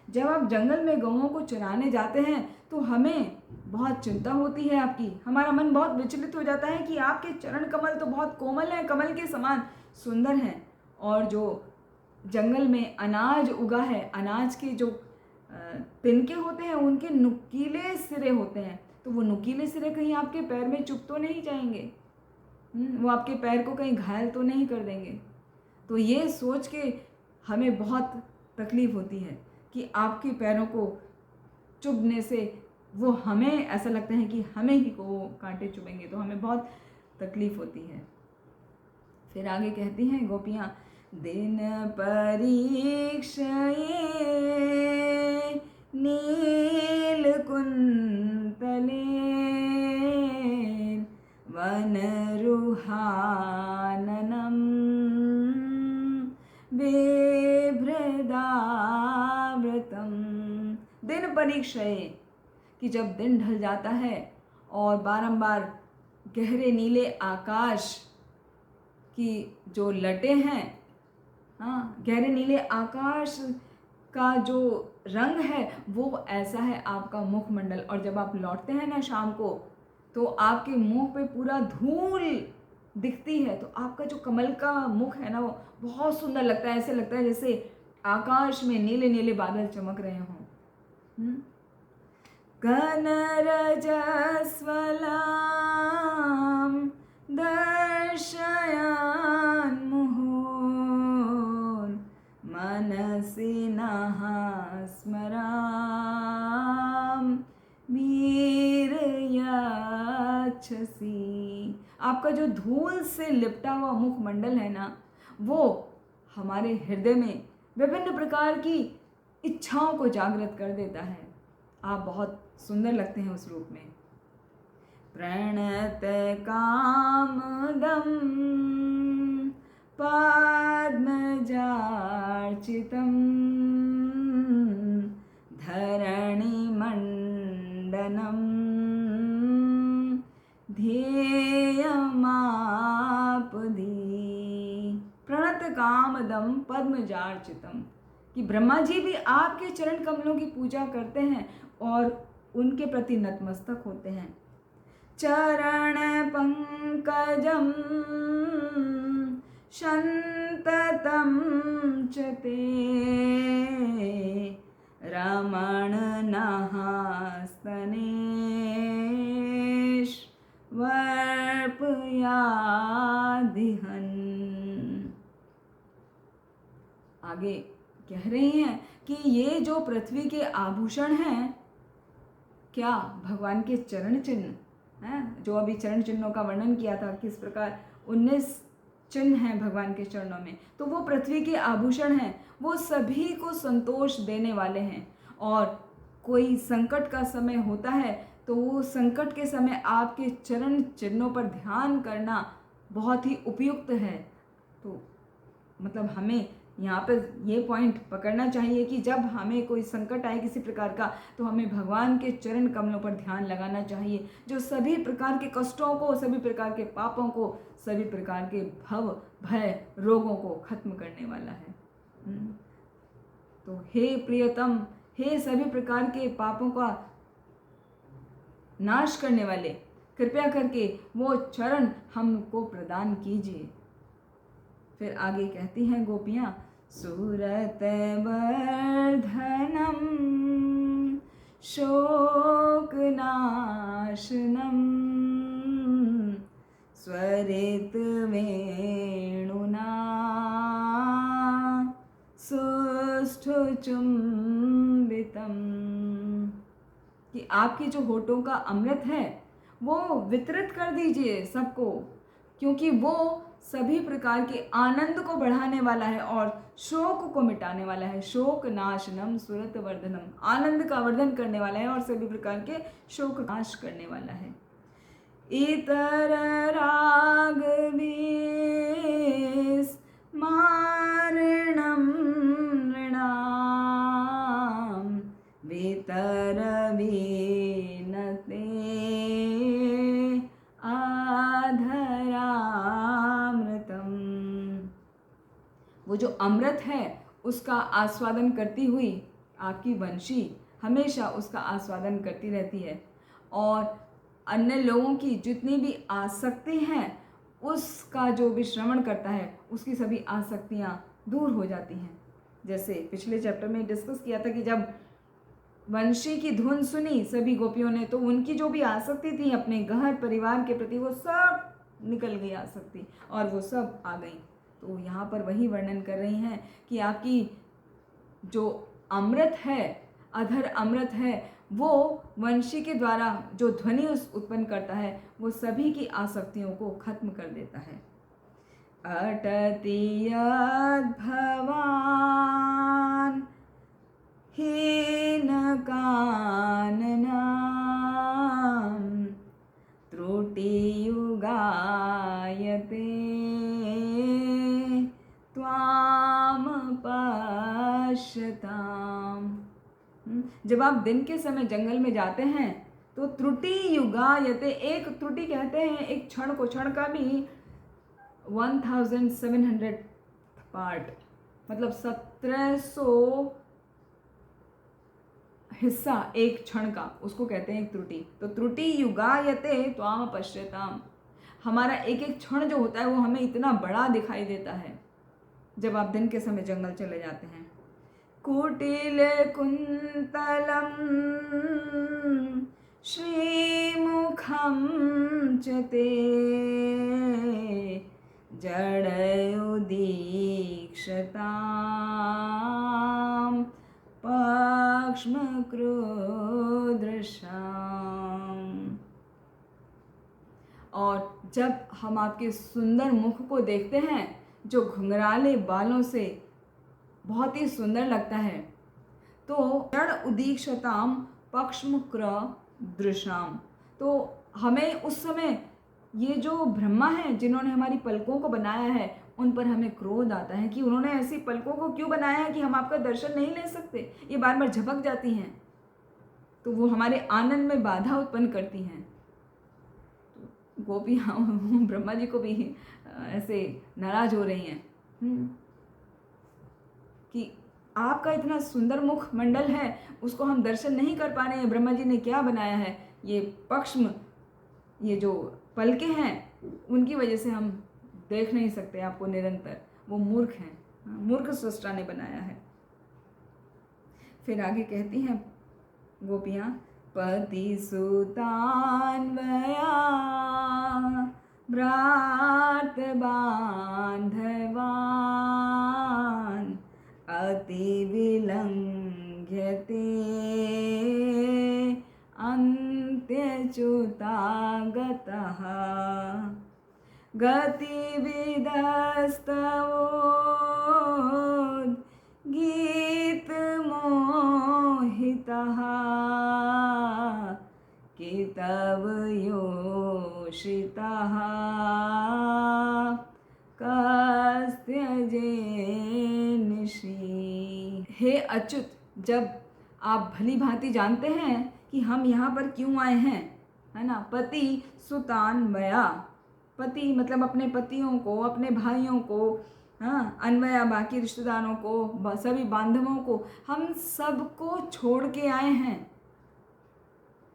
जब आप जंगल में गौओं को चराने जाते हैं तो हमें बहुत चिंता होती है आपकी, हमारा मन बहुत विचलित हो जाता है कि आपके चरण कमल तो बहुत कोमल हैं, कमल के समान सुंदर हैं, और जो जंगल में अनाज उगा है, अनाज के जो तिनके होते हैं उनके नुकीले सिरे होते हैं, तो वो नुकीले सिरे कहीं आपके पैर में चुभ तो नहीं जाएंगे, वो आपके पैर को कहीं घायल तो नहीं कर देंगे। तो ये सोच के हमें बहुत तकलीफ़ होती है कि आपके पैरों को चुभने से वो हमें ऐसा लगता है कि हमें ही को कांटे चुभेंगे, तो हमें बहुत तकलीफ़ होती है। फिर आगे कहती हैं गोपियाँ, दिन परीक्षये नील कुंतले वन रुहाननम बेभ्रदाव्रतम। दिन परीक्षये, कि जब दिन ढल जाता है और बारंबार गहरे नीले आकाश की जो लटें हैं, गहरे नीले आकाश का जो रंग है वो ऐसा है आपका मुखमंडल, और जब आप लौटते हैं ना शाम को तो आपके मुंह पे पूरा धूल दिखती है, तो आपका जो कमल का मुख है ना वो बहुत सुंदर लगता है, ऐसे लगता है जैसे आकाश में नीले नीले बादल चमक रहे हों। कनरजस्वलां दर्शयान् मुहुर् मनसि नः स्मरां वीरयच्छसि। आपका जो धूल से लिपटा हुआ मुखमंडल है ना, वो हमारे हृदय में विभिन्न प्रकार की इच्छाओं को जागृत कर देता है। आप बहुत सुंदर लगते हैं उस रूप में। प्रणत कामदम पद्मजार्चितं धरणिमण्डनं ध्येयमापदि। प्रणत कामदम पद्मजार्चितम, कि ब्रह्मा जी भी आपके चरण कमलों की पूजा करते हैं और उनके प्रति नतमस्तक होते हैं। चरण पंकजम शंततम च ते रमण नहस्तनेश्वर्पयादिहन्। आगे कह रही हैं कि ये जो पृथ्वी के आभूषण हैं, क्या भगवान के चरण चिन्ह हैं, जो अभी चरण चिन्हों का वर्णन किया था किस प्रकार 19 चिन्ह हैं भगवान के चरणों में, तो वो पृथ्वी के आभूषण हैं, वो सभी को संतोष देने वाले हैं। और कोई संकट का समय होता है तो वो संकट के समय आपके चरण चिन्हों पर ध्यान करना बहुत ही उपयुक्त है। तो मतलब हमें यहाँ पर ये पॉइंट पकड़ना चाहिए कि जब हमें कोई संकट आए किसी प्रकार का, तो हमें भगवान के चरण कमलों पर ध्यान लगाना चाहिए, जो सभी प्रकार के कष्टों को, सभी प्रकार के पापों को, सभी प्रकार के भव भय रोगों को खत्म करने वाला है। तो हे प्रियतम, हे सभी प्रकार के पापों का नाश करने वाले, कृपया करके वो चरण हमको प्रदान कीजिए। फिर आगे कहती हैं गोपियाँ, सूरत वर्धनम शोकनाशनम स्वरित वेणुना सुष्ठुचुंबितम, कि आपकी जो होठों का अमृत है वो वितरित कर दीजिए सबको, क्योंकि वो सभी प्रकार के आनंद को बढ़ाने वाला है और शोक को मिटाने वाला है। शोक नाशनम सुरत वर्धनम, आनंद का वर्धन करने वाला है और सभी प्रकार के शोक नाश करने वाला है। इतर रागवीस मारणम नृणाम वितर वीनते वो जो अमृत है उसका आस्वादन करती हुई आपकी वंशी हमेशा उसका आस्वादन करती रहती है, और अन्य लोगों की जितनी भी आसक्ति हैं उसका जो भी श्रवण करता है उसकी सभी आसक्तियाँ दूर हो जाती हैं। जैसे पिछले चैप्टर में डिस्कस किया था कि जब वंशी की धुन सुनी सभी गोपियों ने, तो उनकी जो भी आसक्ति थी अपने घर परिवार के प्रति वो सब निकल गई आसक्ति और वो सब आ गई। तो यहाँ पर वही वर्णन कर रही हैं कि आपकी जो अमृत है, अधर अमृत है, वो वंशी के द्वारा जो ध्वनि उत्पन्न करता है वो सभी की आसक्तियों को खत्म कर देता है। अटति यद् भवान् हीन काननां त्रुटियुगायते त्वाम पश्यताम्। जब आप दिन के समय जंगल में जाते हैं तो त्रुटि युगायते, एक त्रुटि कहते हैं एक क्षण को, क्षण का भी 1700 पार्ट, मतलब 1700 हिस्सा एक क्षण का, उसको कहते हैं एक त्रुटि। तो त्रुटि युगायते त्वाम पश्यताम, हमारा एक एक क्षण जो होता है वो हमें इतना बड़ा दिखाई देता है जब आप दिन के समय जंगल चले जाते हैं। कुटिल कुंतलम श्रीमुखम च ते जडयुदीक्षताम पक्ष्मक्रोदृशाम। और जब हम आपके सुंदर मुख को देखते हैं जो घुंघराले बालों से बहुत ही सुंदर लगता है, तो जड़ उदीक्षताम पक्ष्मक्र दृशाम, तो हमें उस समय ये जो ब्रह्मा हैं जिन्होंने हमारी पलकों को बनाया है उन पर हमें क्रोध आता है कि उन्होंने ऐसी पलकों को क्यों बनाया है कि हम आपका दर्शन नहीं ले सकते, ये बार बार झपक जाती हैं, तो वो हमारे आनंद में बाधा उत्पन्न करती हैं। तो गोपियाँ ब्रह्मा जी को भी ऐसे नाराज हो रही हैं कि आपका इतना सुंदर मुख मंडल है, उसको हम दर्शन नहीं कर पा रहे हैं। ब्रह्मा जी ने क्या बनाया है, ये पक्ष्म, ये जो पलके हैं, उनकी वजह से हम देख नहीं सकते आपको निरंतर। वो मूर्ख हैं, मूर्ख सृष्टा ने बनाया है। फिर आगे कहती हैं गोपियाँ, पति सुतान्वया भ्रात बांधवान् अति विलंघ्यते अन्त्यच्युता गतः गतिविदस्तवोद् गीतमोहितः कितवयोषितः कस्त्यजेनिषि। हे अच्युत, जब आप भली भांति जानते हैं कि हम यहाँ पर क्यों आए हैं, है ना। पति सुतान्वया, पति मतलब अपने पतियों को, अपने भाइयों को, हाँ, अन्वया बाकी रिश्तेदारों को, सभी बांधवों को, हम सबको छोड़ के आए हैं।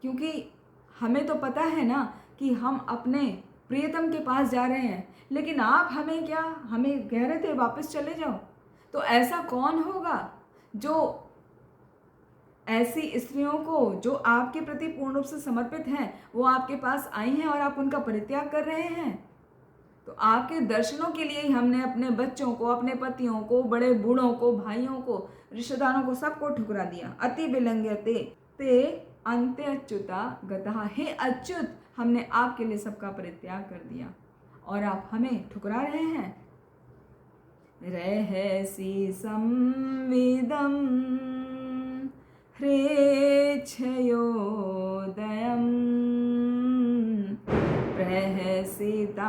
क्योंकि हमें तो पता है ना कि हम अपने प्रियतम के पास जा रहे हैं, लेकिन आप हमें क्या, हमें कह रहे थे वापस चले जाओ। तो ऐसा कौन होगा जो ऐसी स्त्रियों को जो आपके प्रति पूर्ण रूप से समर्पित हैं, वो आपके पास आई हैं और आप उनका परित्याग कर रहे हैं। तो आपके दर्शनों के लिए ही हमने अपने बच्चों को, अपने पतियों को, बड़े बूढ़ों को, भाइयों को, रिश्तेदारों को, सबको ठुकरा दिया। अति विलंघ्यते ते अन्त्यच्युता गतः। हे अच्युत, हमने आपके लिए सबका परित्याग कर दिया और आप हमें ठुकरा रहे हैं। रहसि संविदं ह्रेच्छयोदयं प्रहसिताननं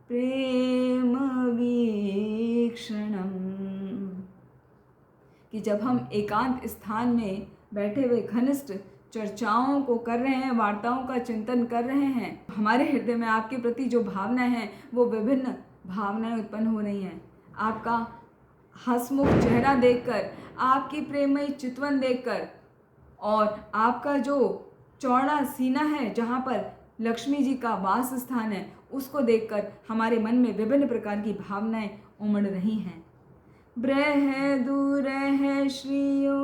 प्रेम वीक्षणम्। कि जब हम एकांत स्थान में बैठे हुए घनिष्ठ चर्चाओं को कर रहे हैं, वार्ताओं का चिंतन कर रहे हैं, हमारे हृदय में आपके प्रति जो भावनाएं हैं वो विभिन्न भावनाएं उत्पन्न हो रही हैं। आपका हंसमुख चेहरा देखकर, आपकी प्रेममयी चितवन देखकर, और आपका जो चौड़ा सीना है जहाँ पर लक्ष्मी जी का वास स्थान है, उसको देखकर हमारे मन में विभिन्न प्रकार की भावनाएं उमड़ रही हैं। ब्रह दूरह श्रियो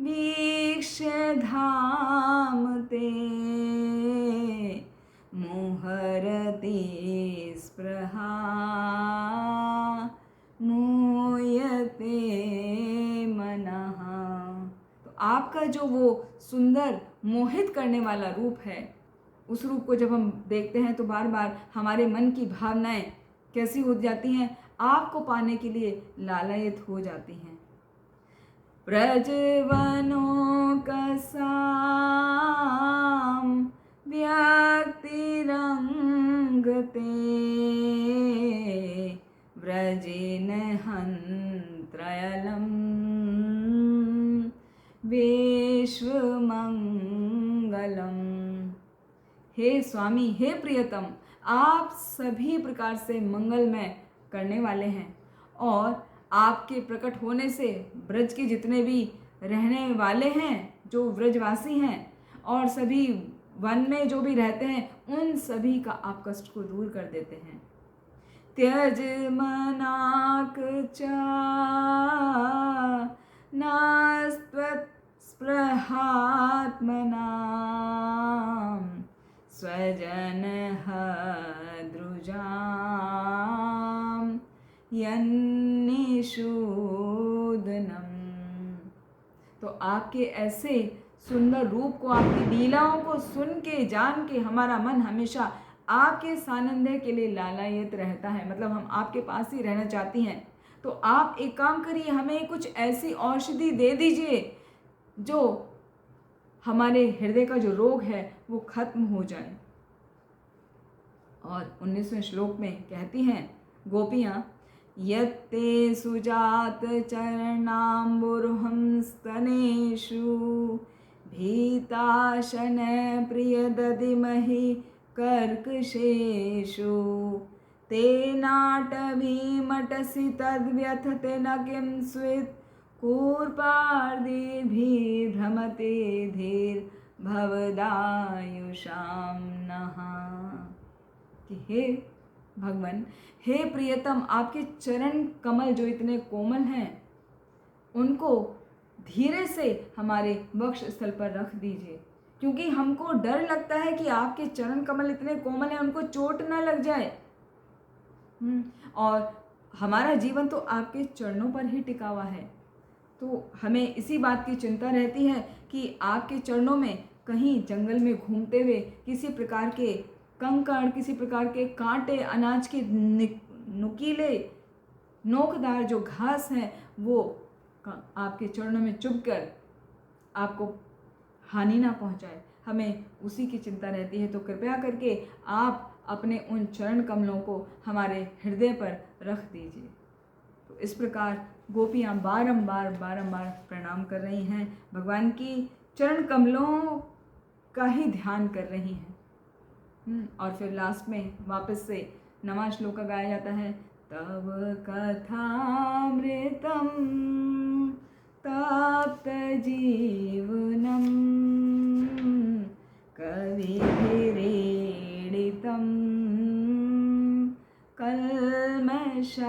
वीक्ष्य धाम ते मुहरति स्पृहा मूयते मनः। तो आपका जो वो सुंदर मोहित करने वाला रूप है, उस रूप को जब हम देखते हैं तो बार बार हमारे मन की भावनाएं कैसी हो जाती हैं, आपको पाने के लिए लालायित हो जाती हैं। प्रजवनों कसाम व्यक्तिरंगते व्रजेन हंत्रयलम विश्वमंगलम। हे स्वामी, हे प्रियतम, आप सभी प्रकार से मंगलमय करने वाले हैं और आपके प्रकट होने से ब्रज के जितने भी रहने वाले हैं, जो व्रजवासी हैं, और सभी वन में जो भी रहते हैं, उन सभी का आप कष्ट को दूर कर देते हैं। त्यज मनाक च नास्त्वत् स्पृहात्मना स्वजन द्रुजाम यन्निषूदनम। तो आपके ऐसे सुंदर रूप को, आपकी लीलाओं को सुन के, जान के हमारा मन हमेशा आपके सानिध्य के लिए लालायित रहता है। मतलब हम आपके पास ही रहना चाहती हैं। तो आप एक काम करिए, हमें कुछ ऐसी औषधि दे दीजिए जो हमारे हृदय का जो रोग है वो खत्म हो जाए। और 19वें श्लोक में कहती हैं गोपियाँ, यत्ते सुजात चरणाम्बुरुहं स्तनेषु भीताशन प्रिय दधिमहि कर्कशेषु तेनाटवीमटसि तद्व्यथते न किं स्वित् कूर्पार्दिभिर्भ्रमते धीर्भवदायुषां नः। कि हे भगवान, हे प्रियतम, आपके चरण कमल जो इतने कोमल हैं उनको धीरे से हमारे वक्ष स्थल पर रख दीजिए, क्योंकि हमको डर लगता है कि आपके चरण कमल इतने कोमल हैं, उनको चोट ना लग जाए। और हमारा जीवन तो आपके चरणों पर ही टिका हुआ है, तो हमें इसी बात की चिंता रहती है कि आपके चरणों में कहीं जंगल में घूमते हुए किसी प्रकार के कंकड़, किसी प्रकार के कांटे, अनाज के नुकीले नोकदार जो घास हैं वो आपके चरणों में चुभकर आपको हानि ना पहुंचाए, हमें उसी की चिंता रहती है। तो कृपया करके आप अपने उन चरण कमलों को हमारे हृदय पर रख दीजिए। तो इस प्रकार गोपियाँ बारंबार प्रणाम कर रही हैं, भगवान की चरण कमलों का ही ध्यान कर रही हैं। और फिर लास्ट में वापस से नवा श्लोक गाया जाता है, तव कथामृतम तप्त जीवनम कविभिरीडितं कल्मषापहं।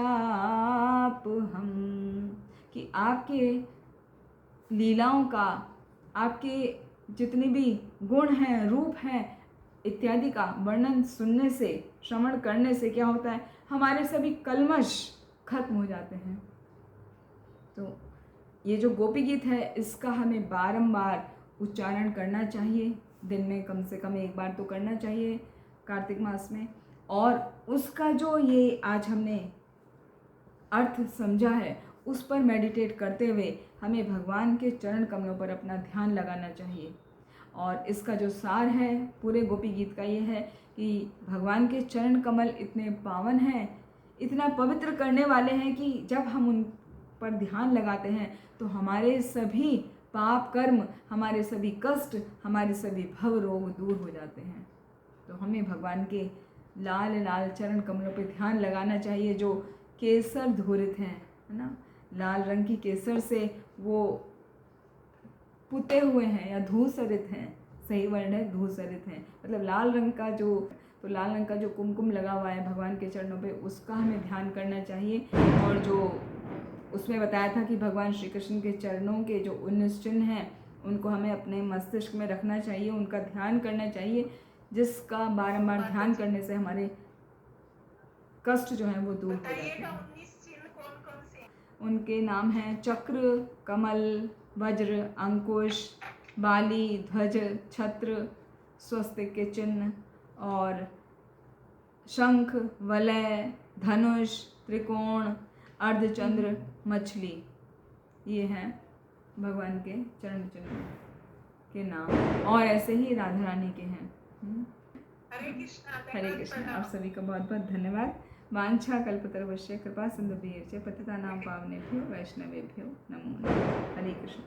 कि आपके लीलाओं का, आपके जितने भी गुण हैं, रूप हैं इत्यादि का वर्णन सुनने से, श्रवण करने से क्या होता है, हमारे सभी कल्मश खत्म हो जाते हैं। तो ये जो गोपी गीत है इसका हमें बारंबार उच्चारण करना चाहिए, दिन में कम से कम एक बार तो करना चाहिए कार्तिक मास में। और उसका जो ये आज हमने अर्थ समझा है उस पर मेडिटेट करते हुए हमें भगवान के चरण कमलों पर अपना ध्यान लगाना चाहिए। और इसका जो सार है पूरे गोपी गीत का ये है कि भगवान के चरण कमल इतने पावन हैं, इतना पवित्र करने वाले हैं कि जब हम उन पर ध्यान लगाते हैं तो हमारे सभी पाप कर्म, हमारे सभी कष्ट, हमारे सभी भव रोग दूर हो जाते हैं। तो हमें भगवान के लाल लाल चरण कमलों पे ध्यान लगाना चाहिए जो केसर धूरित हैं, है ना, लाल रंग की केसर से वो पुते हुए हैं या धूसरित हैं, सही वर्ण है धूसरित हैं, मतलब लाल रंग का जो, तो लाल रंग का जो कुमकुम लगा हुआ है भगवान के चरणों पे उसका हमें ध्यान करना चाहिए। और जो उसमें बताया था कि भगवान श्री कृष्ण के चरणों के जो 19 चिन्ह हैं उनको हमें अपने मस्तिष्क में रखना चाहिए, उनका ध्यान करना चाहिए, जिसका बारंबार ध्यान करने से हमारे कष्ट जो हैं वो दूर हो जाते हैं। उनके नाम हैं चक्र, कमल, वज्र, अंकुश, बाली, ध्वज, छत्र, स्वस्तिक के चिन्ह और शंख, वलय, धनुष, त्रिकोण, अर्धचंद्र, मछली, ये हैं भगवान के चरण चिन्ह के नाम। और ऐसे ही राधा रानी के हैं। हरे कृष्ण। आप सभी का बहुत बहुत धन्यवाद। वांछा कल्पतरुश्च कृपा सिंधुभ्यश्च पतितानां पावनेभ्यो वैष्णवेभ्यो नमो नमः। हरे कृष्ण।